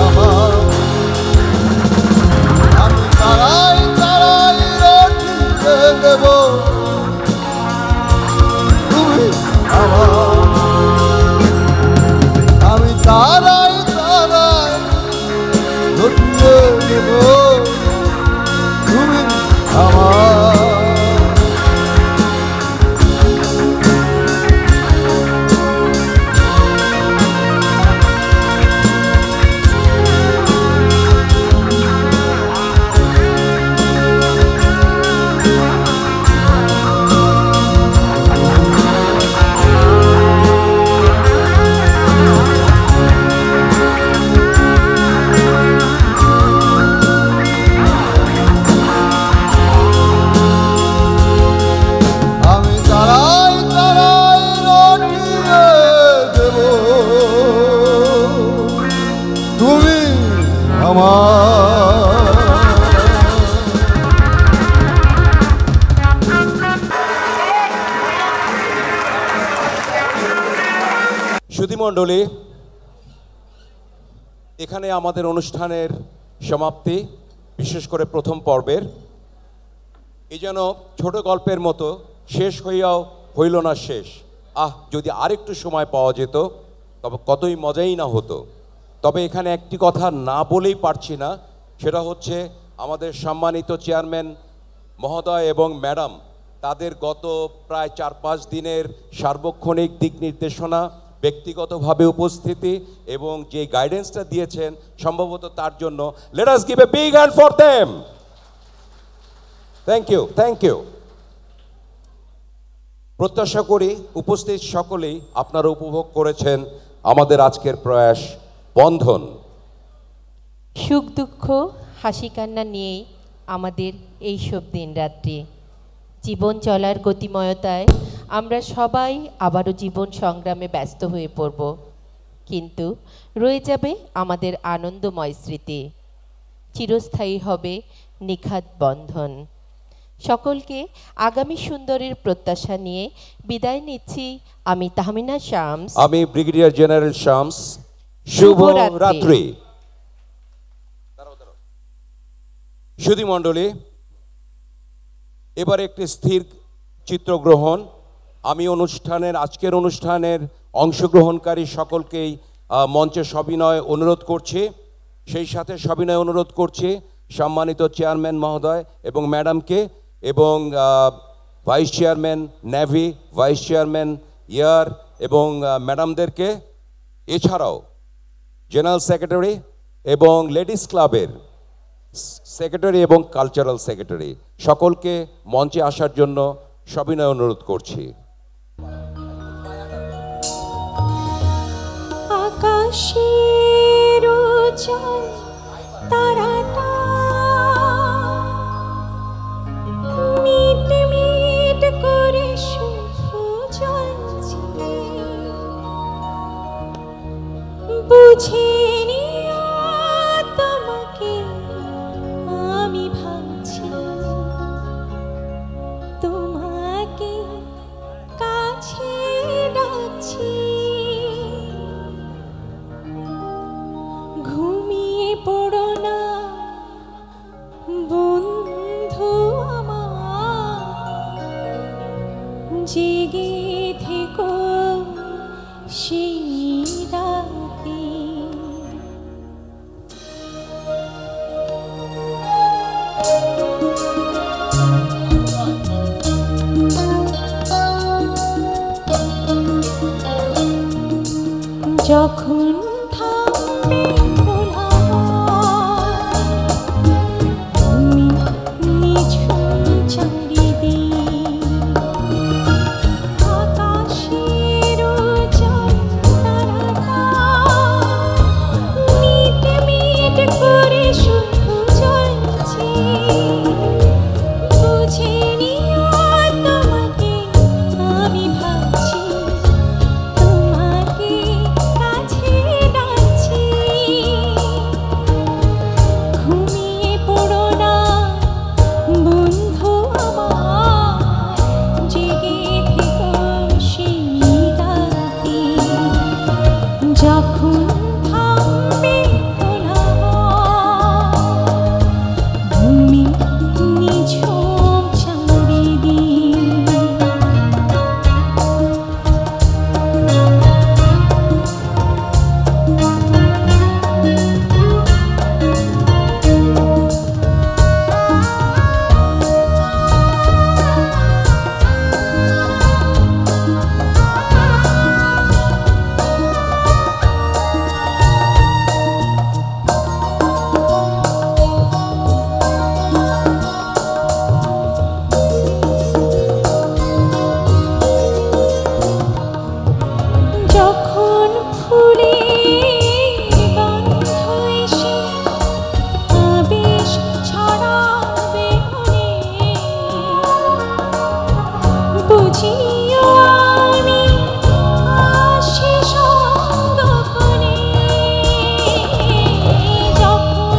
আমার আমি তারাই তারাই রটি দেব তুই আমার আমি তারাই তারাই রটিয়ে দেব তুমি আমার সুধীমণ্ডলী, এখানে আমাদের অনুষ্ঠানের সমাপ্তি, বিশেষ করে প্রথম পর্বের। এই যেন ছোট গল্পের মতো শেষ হইয়াও হইল না শেষ। যদি আরেকটু সময় পাওয়া যেত তবে কতই মজাই না হতো। তবে এখানে একটি কথা না বলেই পারছি না, সেটা হচ্ছে আমাদের সম্মানিত চেয়ারম্যান মহোদয় এবং ম্যাডাম তাদের গত প্রায় 4-5 দিনের সার্বক্ষণিক দিক নির্দেশনা, ব্যক্তিগতভাবে উপস্থিতি এবং যে গাইডেন্সটা দিয়েছেন সম্ভবত তার জন্য let us give a big hand for them. Thank you, thank you. প্রত্যাশা করি উপস্থিত সকলেই আপনারা উপভোগ করেছেন আমাদের আজকের প্রয়াস বন্ধন। সুখ দুঃখ হাসি কান্না নিয়েই আমাদের এইসব দিন রাত্রি। জীবন চলার গতিময়তায় আমরা সবাই আবারও জীবন সংগ্রামে ব্যস্ত হয়ে পড়ব, কিন্তু রয়ে যাবে আমাদের আনন্দময় স্মৃতি, চিরস্থায়ী হবে নিখাদ বন্ধন। সকলকে আগামী সুন্দরের প্রত্যাশা নিয়ে বিদায় নিচ্ছি। আমি তাহমিনা শামস, আমি ব্রিগেডিয়ার জেনারেল শামস। শুভ রাত্রি। সুধীমণ্ডলী, এবার একটি স্থির চিত্রগ্রহণ। আমি আজকের অনুষ্ঠানের অংশগ্রহণকারী সকলকেই মঞ্চে সবিনয় অনুরোধ করছি। সেই সাথে সবিনয় অনুরোধ করছি সম্মানিত চেয়ারম্যান মহোদয় এবং ম্যাডামকে, এবং vice chairman navy, vice chairman air এবং ম্যাডামদেরকে, এছাড়াও জেনারেল সেক্রেটারি এবং লেডিস ক্লাবের সেক্রেটারি এবং কালচারাল সেক্রেটারি সকলকে মঞ্চে আসার জন্য সবিনয় অনুরোধ করছি। আকাশের উজ্জ্বল তারাটা মিট মিট করে শুধু জ্বলছে, বুঝিনি তোমাকে আমি ভাবছি, তোমাকে কাছে ডাকছি। ঘুমিয়ে পড়ো না বন্ধু আমার, জেগে থেকো সেই রাতে। যখন থামবে খোলা তুমি নিঝুম চারিদিক, আকাশের উজ্জ্বল তারাটা মিট মিট করে শুধু জ্বলছে, বুঝে নিও তোমাকে আমি ভাবছি, তোমাকে কাছে ডাকছি। ঘুমিয়ে পড়ো না বন্ধু আমার, জেগে থেকো সেই রাতে। যখন থামবে কোলাহল, তুমি নিঝুম চারিদিক। যখন ফুলের গন্ধ এসে আবেশ ছড়াবে মনে, বুঝিও আমি আসি সঙ্গক্ষণে। যখন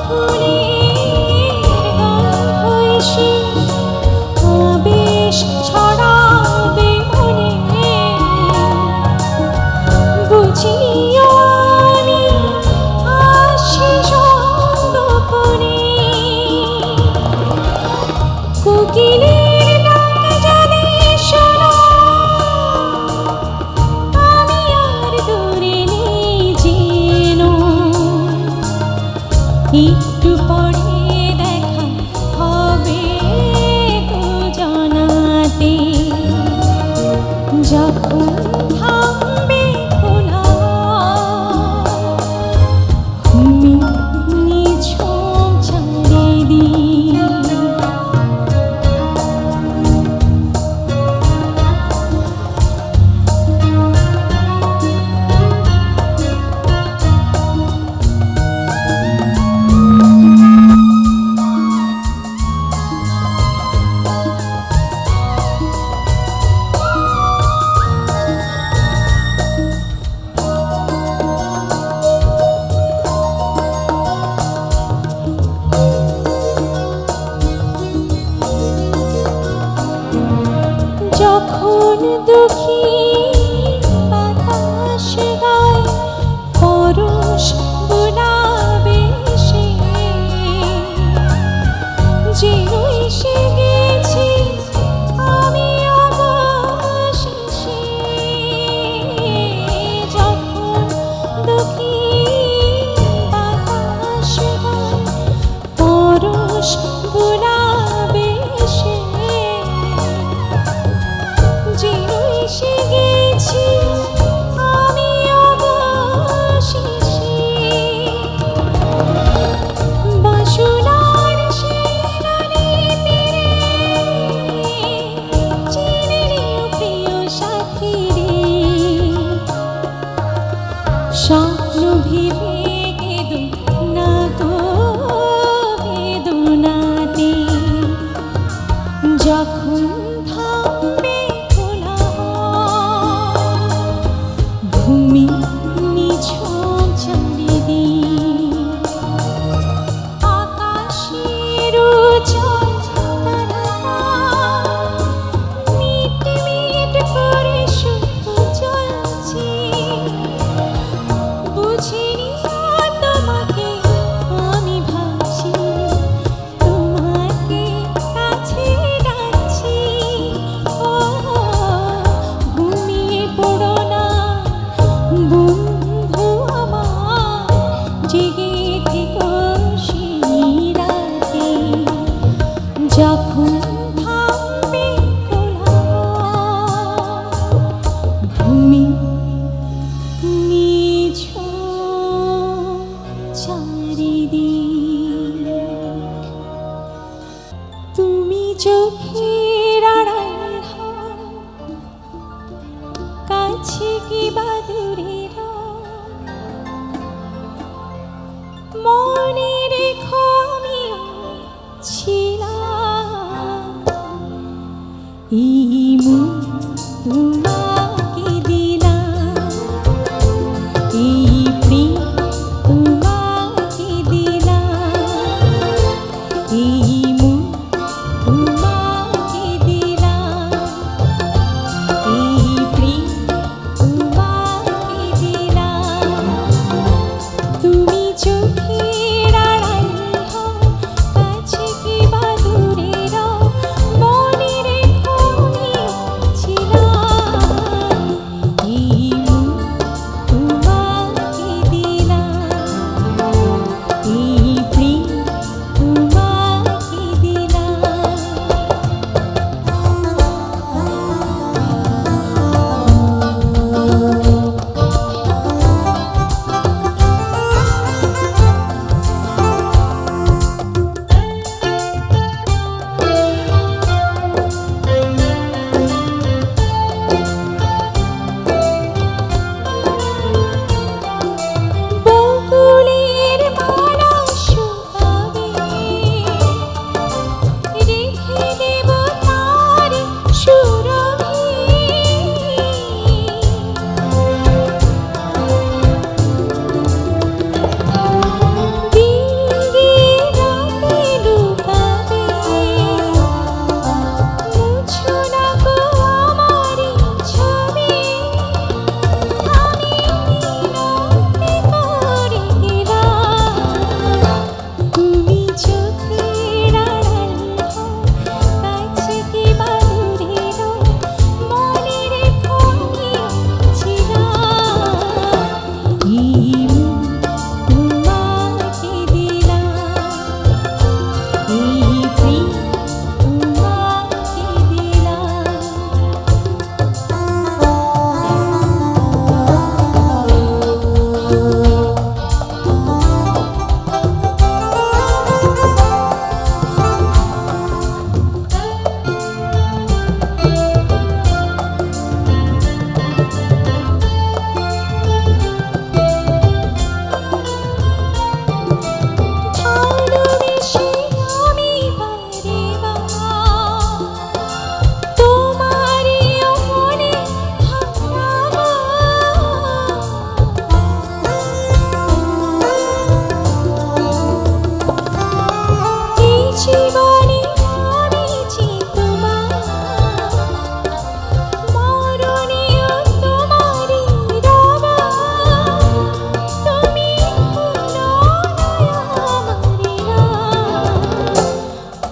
ফুলের গন্ধ এসে আবেশ ছড়াবে মনে, বুঝিও আমি আসি সঙ্গক্ষণে। কোকিলের ডাক জানে শোনো, আমি আর দূরে নেই যেনো, একটু পরে দেখা হবে তো জানাতে। যখন থামবে কোলাহল, তুমি নিঝুম চারিদিক। যখন দুঃখী বাতাস গায় পরশ বুলাবে সে, যে এসে গেছি আমি যখন থামবে কোলাহল, ভূমি নিঝুম চারিদিক, আকাশের উজ্জ্বল তারারা মিট মিট করে শুধু জ্বলছে। বুঝিনি তোমাকে আমি ভাবছি, তোমাকে কাছে ডাকছি। ও ঘুমিয়ে পড়ো না বন্ধু আমার, জেগে থেকো সেই রাতে। যখন থামবে কোলাহল, ভূমি নিঝুম চারিদিক, তুমি চোখের আড়াল হও, কাছে কি বা দূরে রও, মনে রেখো আমিও ছিলাম। এই মন তোমাকে দিলাম, এই প্রেম তোমাকে দিলাম, এই মন তোমাকে দিলাম, এই প্রেম তোমাকে দিলাম। তুমি চোখের আড়াল হও, কাছে কি বা দূরে রও, মনে রেখো আমিও ছিলাম। এই মন তোমাকে দিলাম, এই প্রেম তোমাকে দিলাম। বকুলের মালা শুকাবে, রেখে দেব তার সুরভি। দিনগে রাতে লুকাবে, মুছো না গো আমার এই ছবি। আমি মিনতি করে গেলাম, তুমি চোখের আড়াল হও, কাছে কি বা দূরে রও, মনে রেখো আমিও ছিলাম। এই মন তোমাকে দিলাম, এই প্রেম তোমাকে দিলাম। ভালোবেসে আমি বারে বার তোমারই মনে হারাবো। এই জীবনে আমি যে তোমার, মরণেও তোমারই রব। তুমি ভুলো না আমারে রব,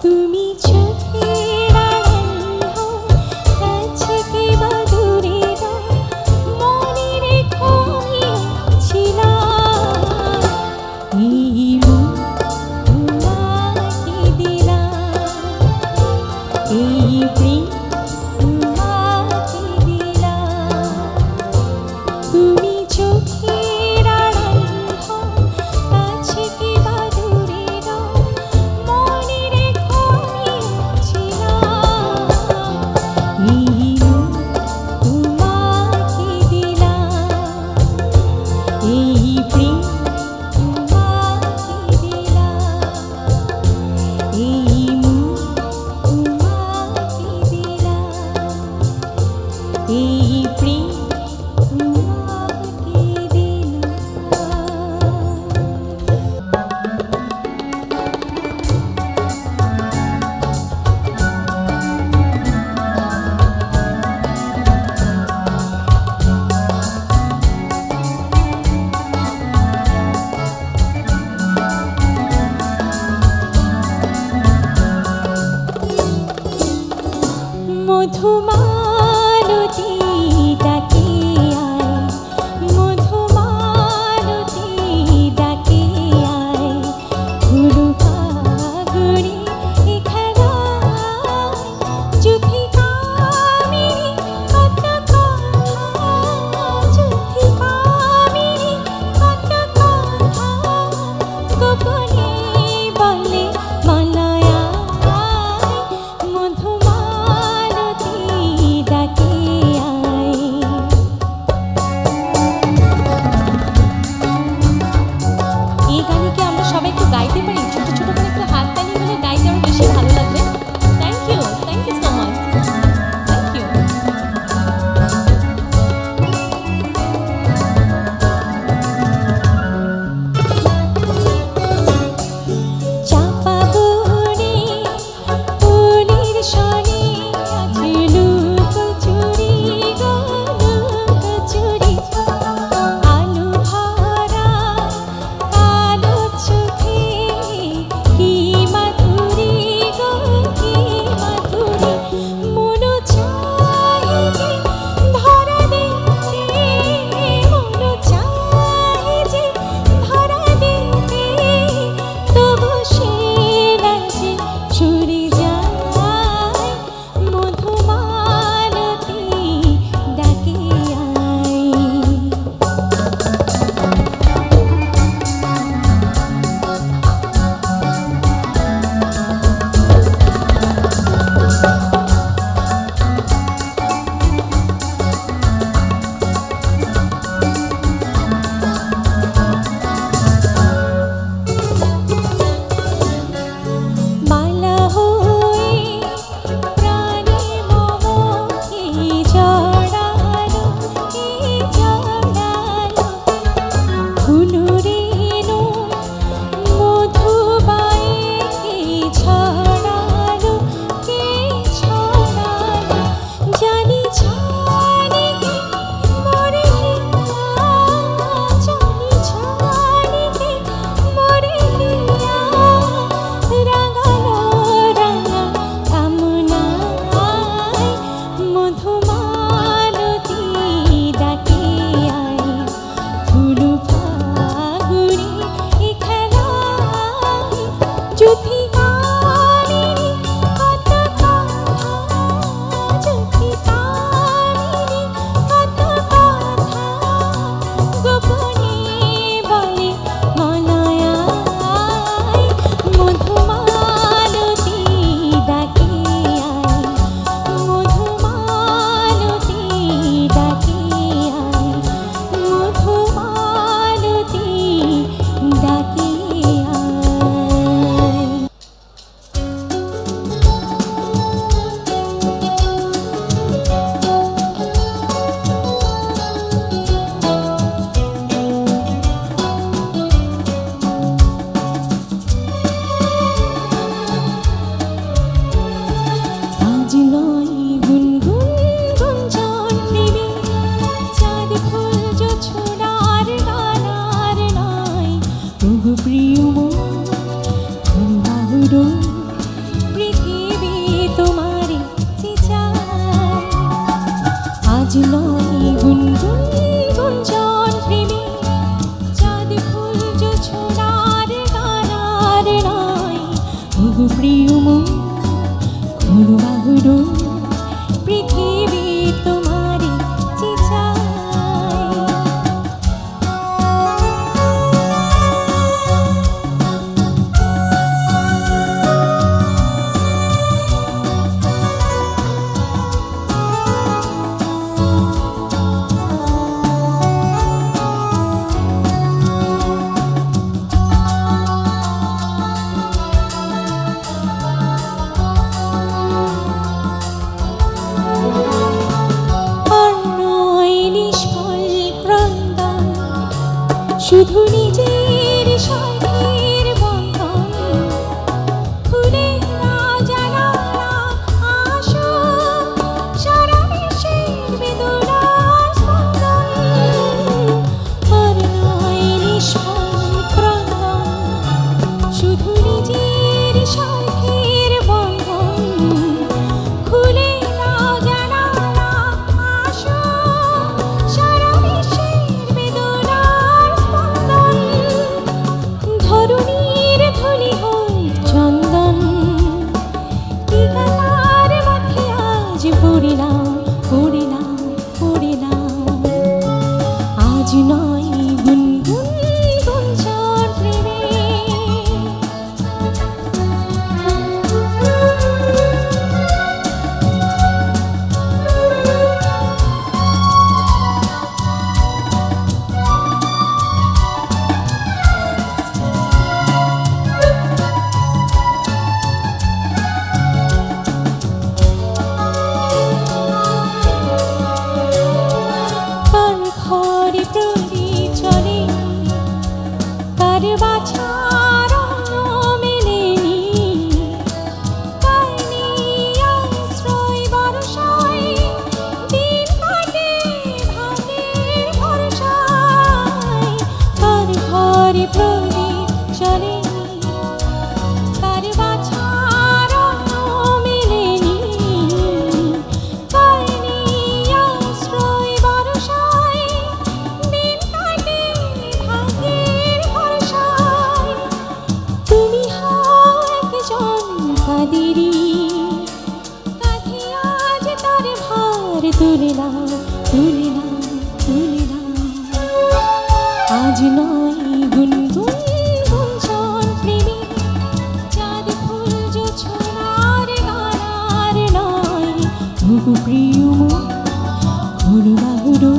তুমি চোখের আড়াল হও, কাছে কি বা দূরে রও, মনে রেখো আমিও ছিলাম। এই মন তোমাকে দিলাম, এই প্রেম তোমাকে দিলাম। তুমি চোখের আড়াল হও, কাছে কি বা দূরে রও, মনে রেখো আমিও ছিলাম। এই মন তোমাকে দিলাম, এই প্রেম তোমাকে দিলাম, এই মন তোমাকে মধুমালতী ডাকে আয়, মধুমালতী ডাকে আয়, গুরু ফাগুনি খেলায় যুথি কামিনী কত কথা, যুথি কামিনী কত কথা গোপনে বলে মালায় মধুমালতী ডাকে আয়। এই গানে কি আমরা সবাই একটু গাইতে পারি? ছোট ছোট করে একটু হাত তালি হলে গাইতে আরো বেশি ভালো লাগবে। Thank you so much, thank you. চাপা বনে ফুলের সনে আছে লুকোচুরি গো লুকোচুরি, আলো ভরা কালো চোখে কি মাধুরী গো কি মাধুরী, মন চাহে যে ধরা দিতে, মন চাহে যে ধরা দিতে, তবু সে রাজে সরে যায়, মধুমালতী ডাকে আয়। মালা হয়ে প্রাণে মোহকে জড়ালো, কে জড়ালো, ফুলরেণু মধুবায়ে কে ছড়ালো, কে ছড়ালো, জানি জানি কে মরে হিয়া, জানি জানি কে মরে হিয়া, রাঙালো রাঙা কামনায় মধুমালতী ডাকে আয়, ফুল ফাগুনি খেলায় যুথি কামিনী কত কথা, যুথি কামিনী কত কথা গোপনে বলে মালায় মধুমালতী ডাকে আয়, মধুমালতী ডাকে আয়, মধুমালতী ডাকে আয়। আজ নয় গুনগুন গুঞ্জন প্রেমে, চাঁদ ফুল জোছনার গানার নয়, ওগো প্রিয় মন বাহুরো পৃথিবী তোমারে যে চায়। আজ নয় গুনগুন গুঞ্জন প্রেমে, চাঁদ ফুল জোছনার গানার নয়, ওগো প্রিয় মন বাহুরো পৃথিবী তোমারে যে চায়। করে নাও করে নাও করে নাও আজ নয় গুনগুন গুঞ্জন প্রেমে তুলে নাও তুলে নাও তুলে নাও আজ নয় গুনগুন গুঞ্জন প্রেমী চাঁদ ফুল জোছনার গানার নয় ভুগু প্রিয় হরুবাহুরু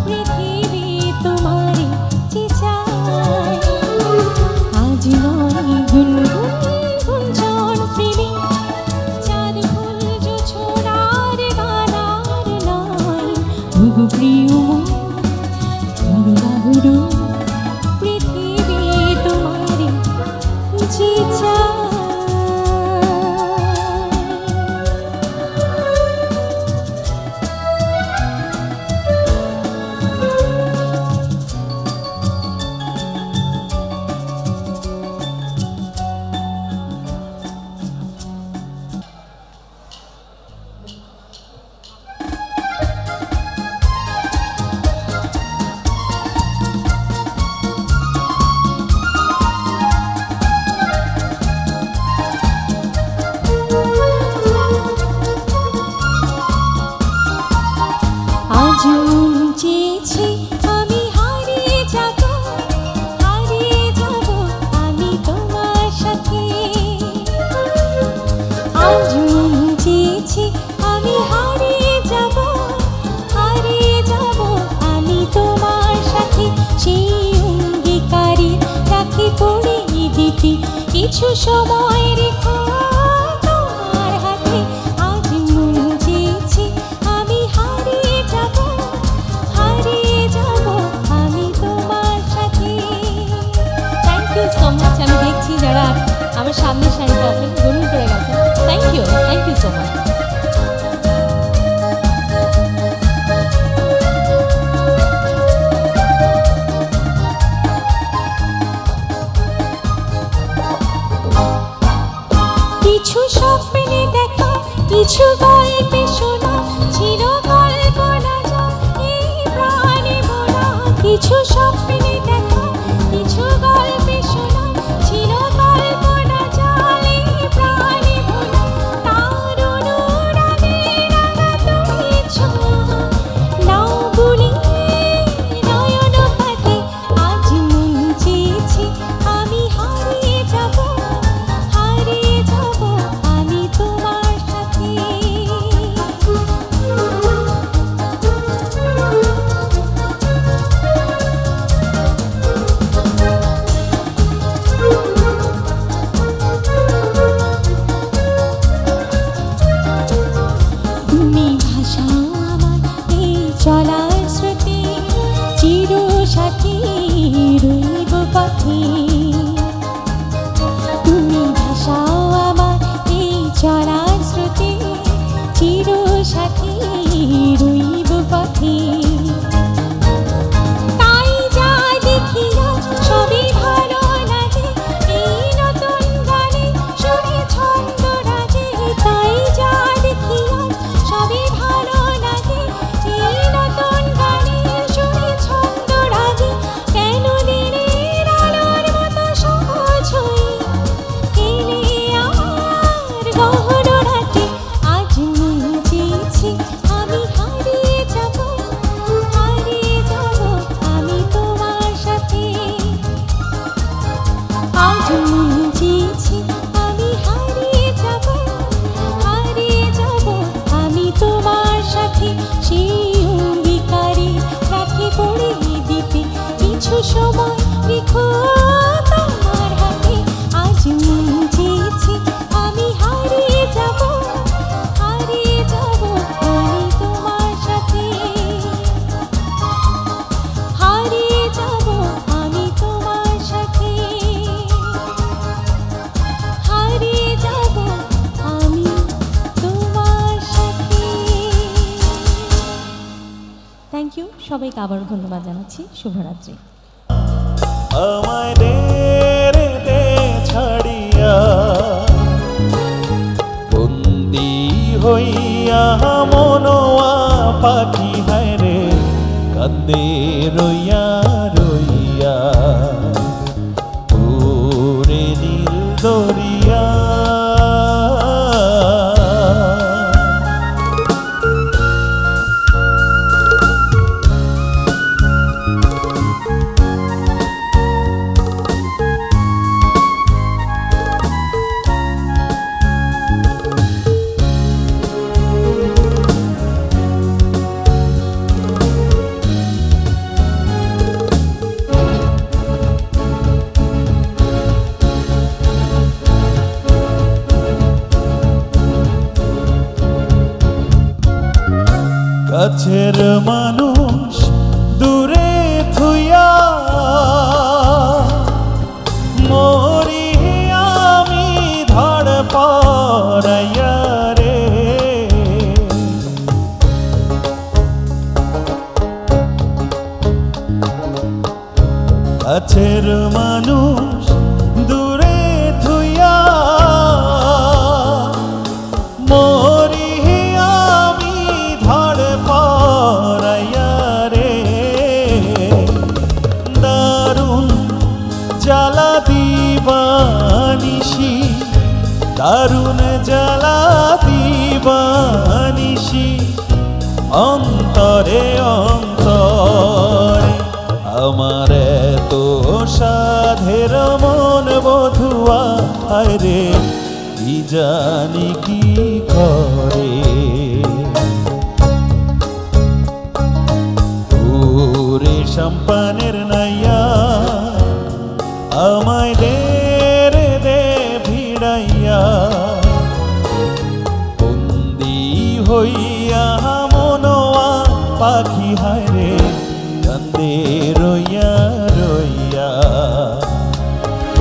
পৃথিবী তোমারে যে চায় আজ নয় গুনগুন গুঞ্জন প্রেমী চাঁদ ফুল জোছনার গানার নয় ভুগু প্রিয় হরুবাহুরু পৃথিবী তোমারে যে চায় আজ মন চেয়েছে আমি হারিয়ে যাব আমি তোমার সাথে আজ মন চেয়েছে আমি হারিয়ে যাব আমি তোমার সাথে সেই অঙ্গীকারে রাখি পড়িয়ে দিতে কিছু সময় রেখো তোমার হাতে আজ মন চেয়েছে আমি হারিয়ে যাব আমি তোমার সাথে থ্যাংক ইউ সো মাচ আমি দেখছি যারা আমার সামনের সারিতে আছেন গ্রহণ করে গেছেন থ্যাংক ইউ সো মাচ কিছু স্বপ্নে দেখা কিছু গল্পে শোনা ছিল কল্পনা যা এই প্রাণে বোনা কিছু স্বপ্নে দেখা কিছু গল্পে শোনা ছিল কল্পনা জাল এই প্রাণে বোনা তার অনুরাগে রাঙা তুমি ছোঁয়া নাও ভুলিয়ে নয়ন পাতে আজ মন চেয়েছে আমি হারিয়ে যাব আমি তোমার সাথে সময় রেখো তোমার হাতে আজ মন চেয়েছে আমি হারিয়ে যাব আমি তোমার সাথে হারিয়ে যাব আমি তোমার সাথে হারিয়ে যাব আমি তোমার সাথে। থ্যাংক ইউ সবাইকে আবার ধন্যবাদ জানাচ্ছি। শুভরাত্রি। আমায় দে ছাড়িয়া বন্দি হইয়া মনোয়া পাখি হায় রে কান্দে রইয়া রইয়া ওরে নীল দরিয়া কাছের মানুষ দূরে থুইয়া মরি আমি ধড় পড়াইয়া রে কাছের মানুষ দূরে থুইয়া মরি আমি ধড় পড়াইয়া রে দারুণ জ্বালা দিবানিশি দারুণ জ্বালা দিবানিশি অন্তরে অন্তরে আমার তো সাধের মন বধুয়া রে কি জানি কি করে ওরে সম্পানের নাইয়া আমায় দে ভিড়াইয়া বন্দি হইয়া মনোয়া পাখি হায় রে কান্দে রইয়া রইয়া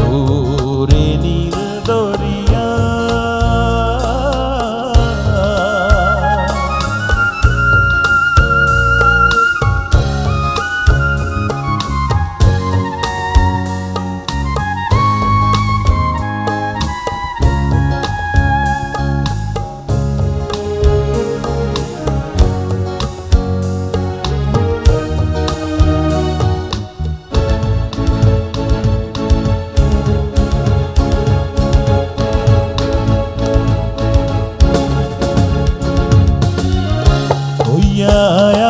ওরে নীল দরিয়া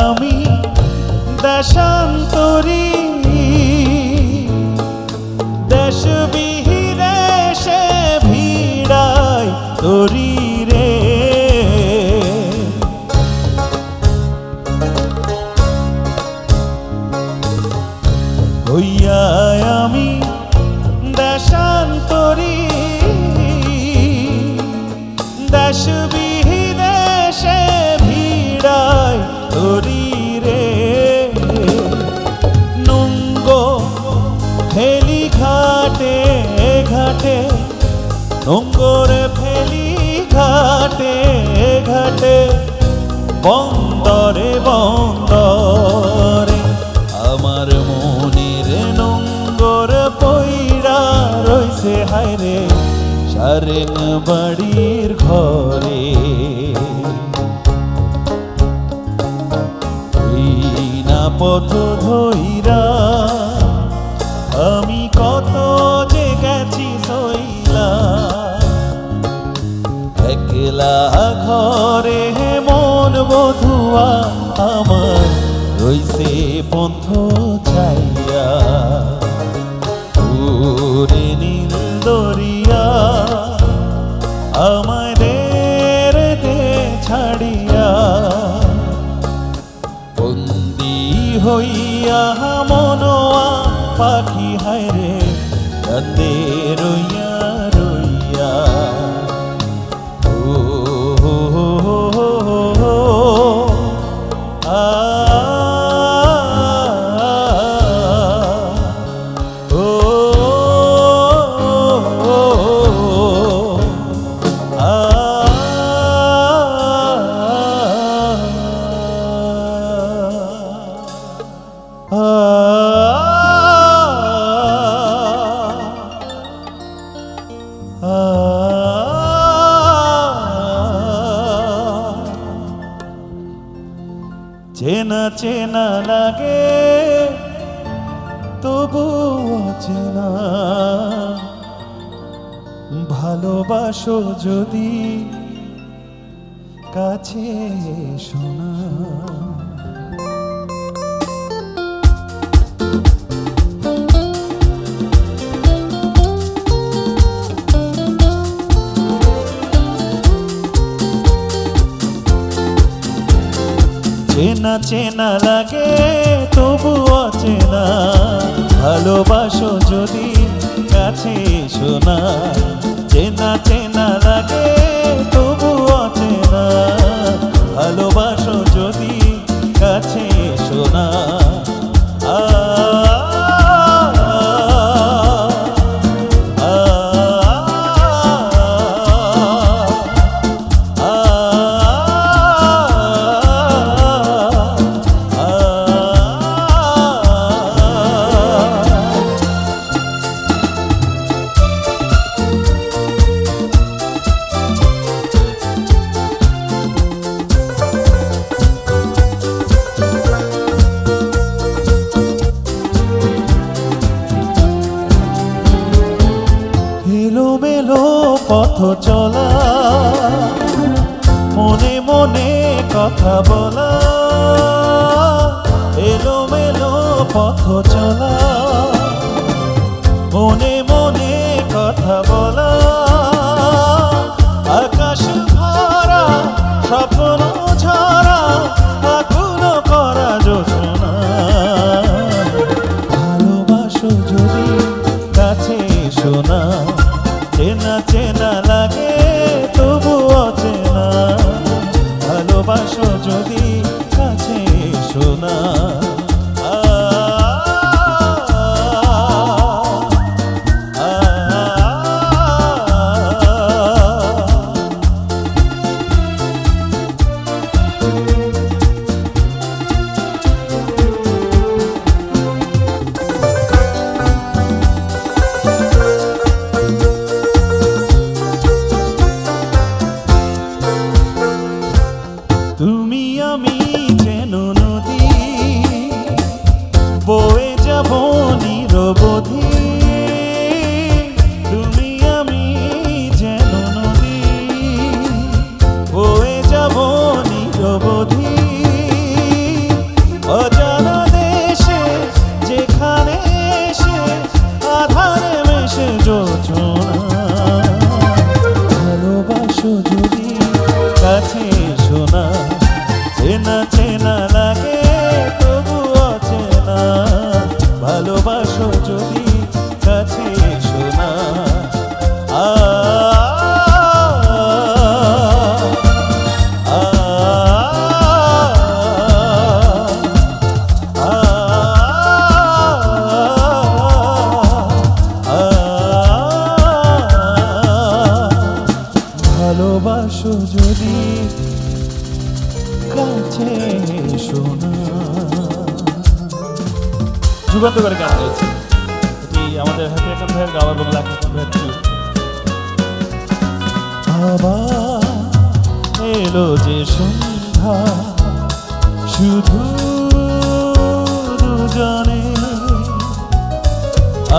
আমি দেশান্তরী দেশ বিহিরে সে ভিড়াই তরি রে হইয়া আমি দেশান্তরী দেশ বিহিরে সে ভিড়াই তরি রে নুঙ্গো ফেলি ঘাটে ঘাটে নোংরে ফেলি ঘাটে ঘাটে বন্দরে বন্দরে আমার মনের নোংর পইরা রইছে হায় রে সারেন বাড়ির ঘরে না পথ ধইরা আমি কত যে গেছি সইলা একলা ঘরে মন বধুয়া আমার রইছে পন্থ ছাইয়া ওরে নীল দরিয়া আমায় দে ছাড়িয়া বন্দি হইয়া মনোয়া কান্দে রইয়া রইয়া ও আ চেনা চেনা লাগে তবু অচেনা ভালোবাসো যদি কাছে শোনা চেনা চেনা লাগে তবু অচেনা ভালোবাসো যদি কাছে শোনা চেনা চেনা লাগে তবু অচেনা ভালোবাসো যদি কাছে শোনা পথ চলা মনে মনে কথা বলা এলোমেলো পথ চলা মনে মনে কথা বলা আকাশ ভরা স্বপ্ন ঝরা আকুল করা জোছনা ভালোবাসো যদি কাছে শোনা চেনা চেনা লাগে তবু অচেনা ভালোবাসো যদি কাছে শোনা তুমি আমি যেন নদী বয়ে যাব নিরবধি তুমি আমি যেন নদী বয়ে যাব নিরবধি অজানা দেশে যেখানে এসে আধারে মেশে জোছনা ভালোবাসো যদি কাছে শোনা চেনা চেনা লাগে তবু অচেনা ভালোবাসো যদি কাছে শোনা ভালোবাসো যদি কাছে শোনা যুগান্তকারী গান রয়েছে এটি আমাদের হ্যাপি হাসান ভাইয়ের গাওয়া এবং লাকি হাসান ভাইয়ের ছিল আবার এলো যে সন্ধ্যা শুধু দুজনে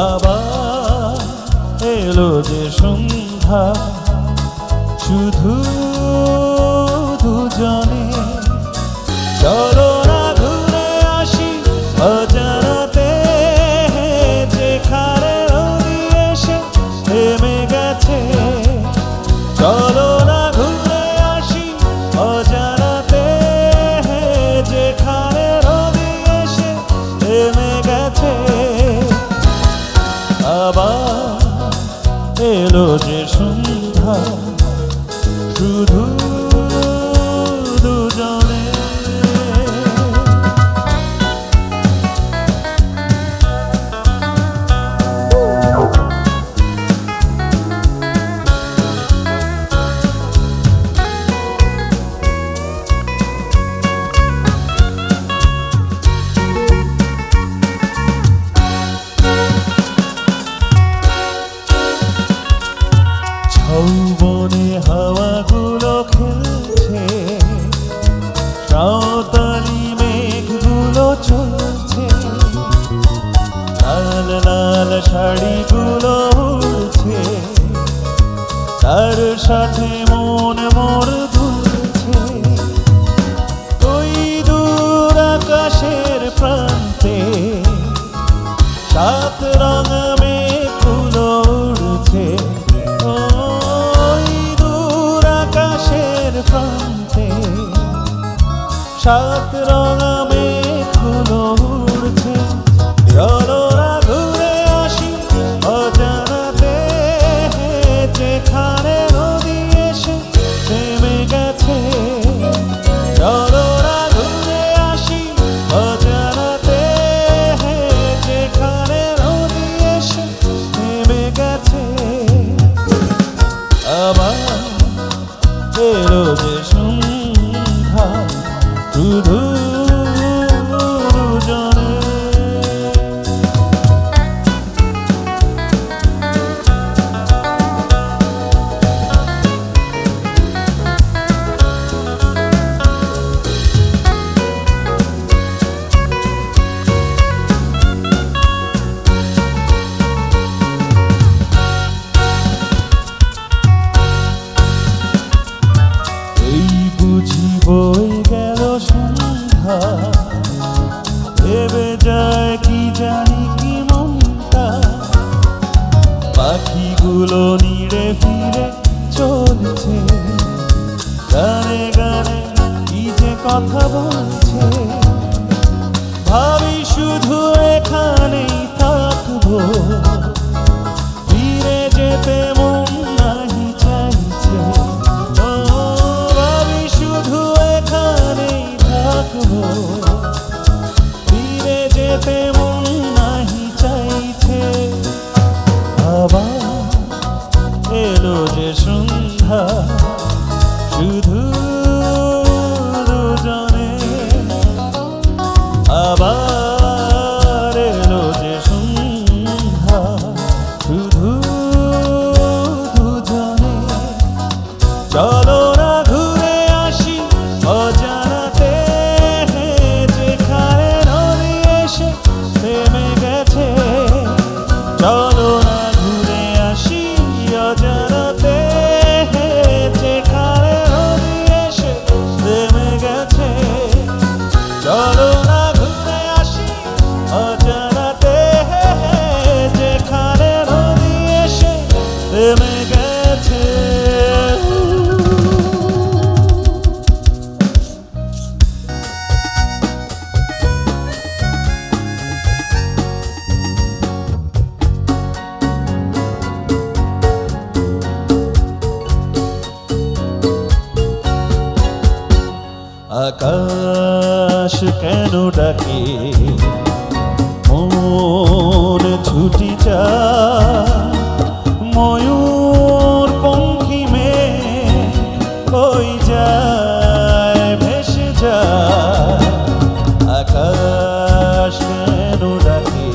আবার এলো যে সন্ধ্যা শুধু দুজনে চলো না ঘুরে আসি অজানাতে যেখানে নদী এসে থেমে গেছে চলো না ঘুরে আসি অজানাতে যেখানে নদী এসে থেমে গেছে আবার সাঁওতালি মেঘগুলো চলছে, লাল লাল শাড়িগুলো উড়ছে, তার সাথে মন মোর দুলছে। ওই দূর আকাশের প্রান্তে সাত রঙা মেঘগুলো উড়ছে, ওই দূর আকাশের প্রান্তে সাত রঙা মেঘগুলো উড়ছে। চলো না ঘুরে আসি অজানাতে, যেখানে নদী এসে থেমে গেছে। চলো না ঘুরে আসি অজানাতে, যেখানে নদী এসে থেমে গেছে। আবার এলো যে সন্ধ্যা শুধু দুজনে। এই বুঝি বই গেল সন্ধ্যা, ভেবে যায় কি জানি কি মনটা। পাখিগুলো নিড়ে ফিরে চলছে, গানে গানে কি যে কথা বলছে। ভাবি শুধু এখানেই থাকবো, ফিরে যেতে মন নাহি চাইছে। ভাবি শুধু এখানেই থাকবো, ফিরে যেতে মন নাহি চাইছে। আবার এলো যে সন্ধ্যা শুধু দুজনে। আবার এলো যে সন্ধ্যা শুধু দুজনে। চলো না ঘুরে আসি অজানাতে, যেখানে নদী এসে থেমে গেছে। চলো না ঘুরে আসি অজানাতে, যেখানে নদী এসে থেমে গেছে। চলো না ঘুরে আসি অজানাতে, যেখানে নদী এসে থেমে গেছে। আকাশ কেন ডাকে মন ছুটি যায়, ময়ূর পঙ্খী মেয়ে কই যায় ভেসে যায়। আকাশ কেন ডাকে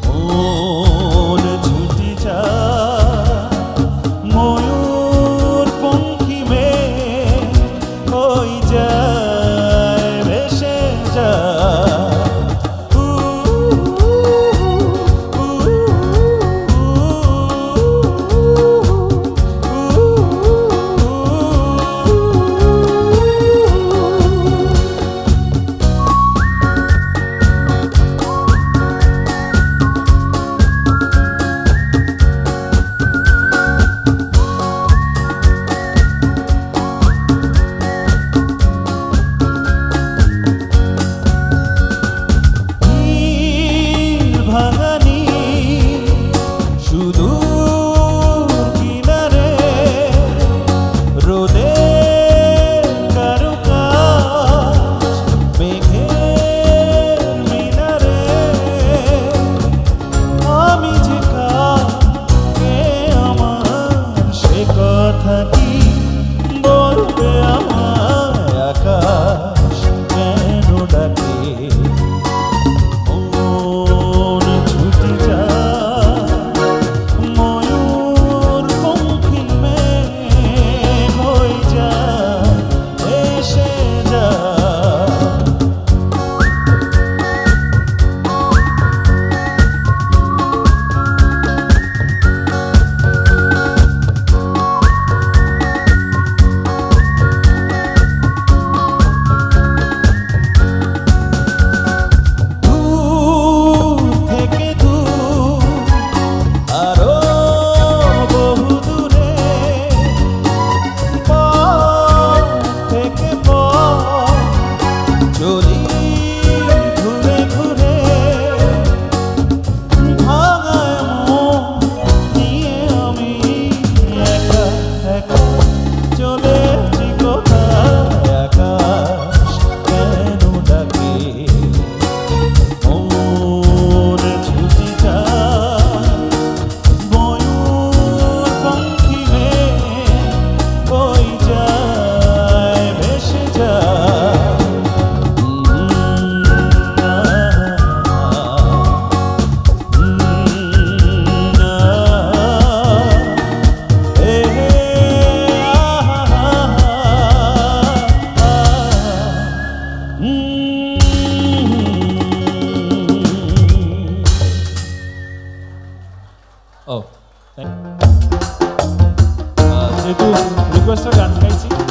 মন ছুটি যায়, ময়ূর পঙ্খী মেয়ে কই যায় ভেসে যায়।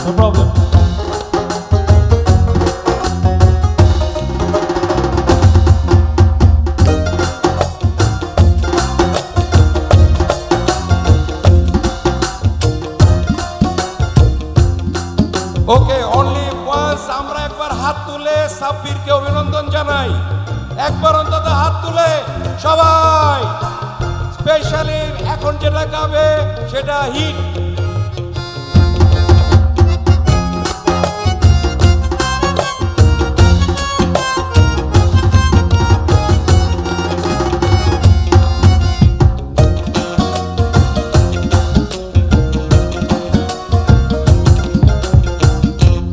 No problem. Okay, only once আমরা একবার হাত তুলে সাব্বিরকে অভিনন্দন জানাই। একবার অন্তত হাত তুলে সবাই। স্পেশালি এখন যেটা গাবে সেটা হিট।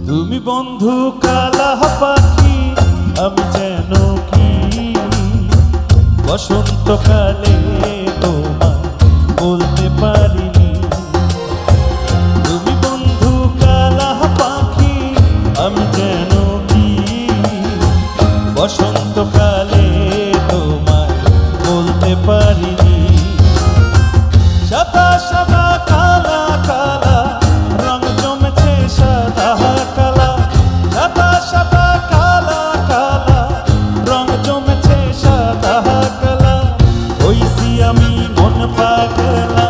তুমি বন্ধু কালা পাখি, আমি যেন কি বসন্তকালে তোমায় বলতে পারিনি। তুমি বন্ধু কালা পাখি, আমি যেন কি বসন্তকালে তোমায় বলতে পারিনি। সাদা সাদা কালা কালা রং জমেছে সাদা কালা, সাদা সাদা কালা কালা রং জমেছে সাদা কালা। হইছি আমি মন পাগলা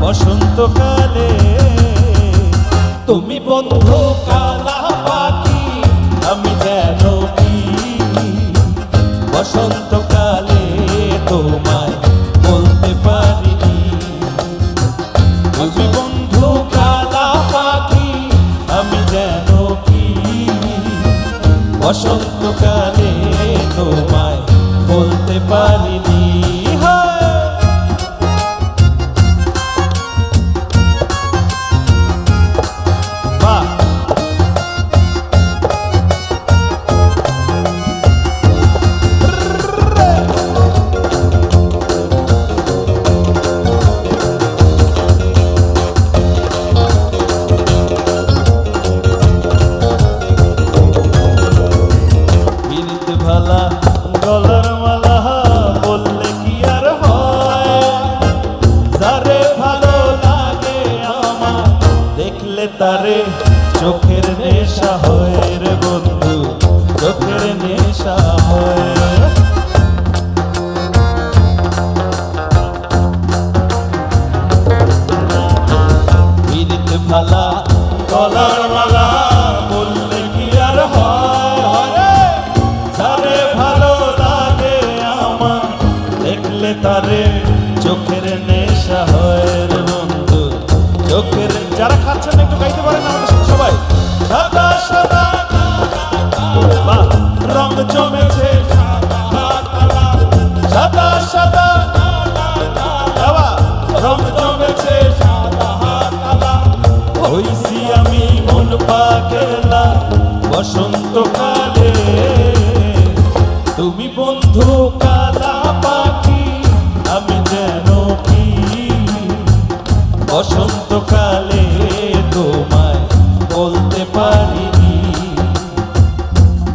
বসন্তকালে। তুমি বন্ধু কালা পাখি, আমি যেন কি বসন্তকালে তোমায় বলতে পারিনি। তুমি বন্ধু কালা পাখি, আমি যেন কি বসন্তকালে তোমায় বলতে পারিনি। বাহ, ভালা গলার মালা বললে কি আর হয়, যারে ভালো লাগে আমার দেখলে তারে চোখের নেশা হয় রে বন্ধু, চোখের নেশা হয়। ভালা গলার মালা বললে কি আর হয়, যারে ভালো লাগে আমার দেখলে তারে চোখের নেশা হয় রে বন্ধু, চোখের। যারা খাচ্ছেন একটু গাইতে পারেন আমাদের সাথে সবাই। সাদা সাদা রং জমেছে সাদা সাদা রং জমেছে সাদা কালা। হইছি আমি মন পাগলা বসন্তকালে। তুমি বন্ধু কালা পাখি, আমি যেন কি বসন্তকালে তোমায় বলতে পারিনি।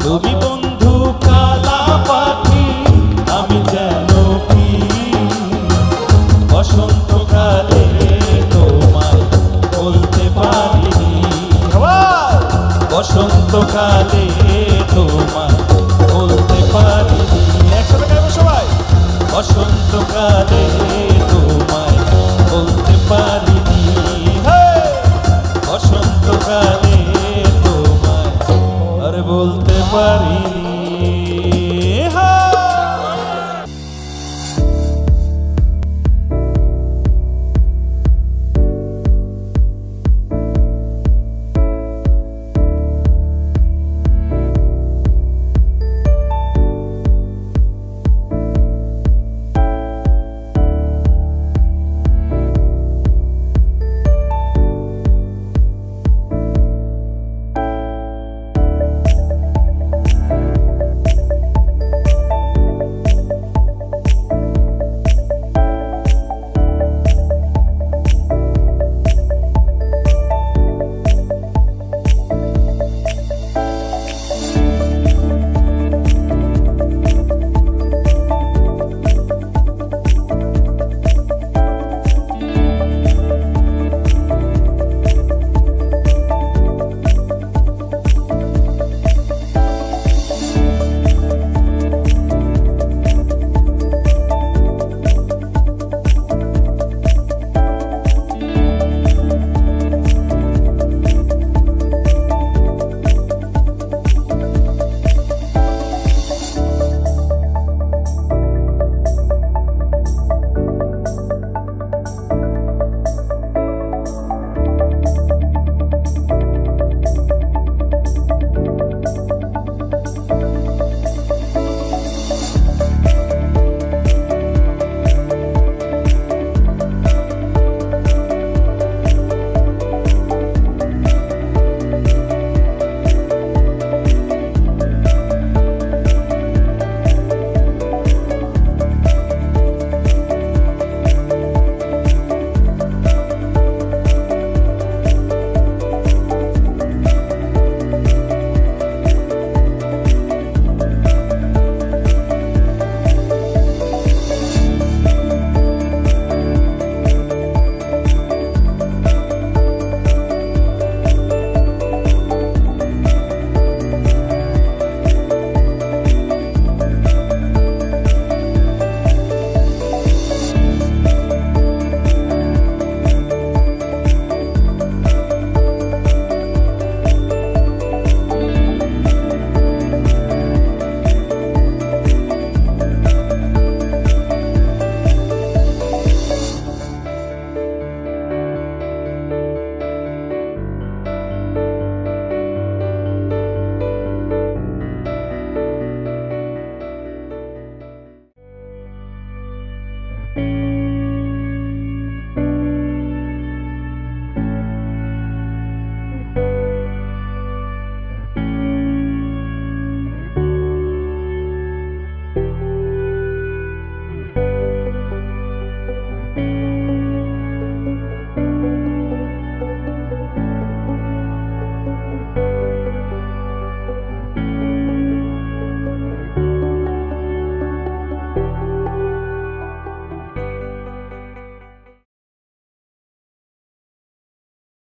তুমি বন্ধু কালা পাখি, আমি যেন কি বসন্তকালে তোমায় বলতে পারিনি। বসন্তকালে তোমায় বলতে পারিনি। একসাথে গাইবো সবাই। বসন্তকালে তোমায় বলতে পারিনি, বসন্তকালে তোমায় আর বলতে পারিনি।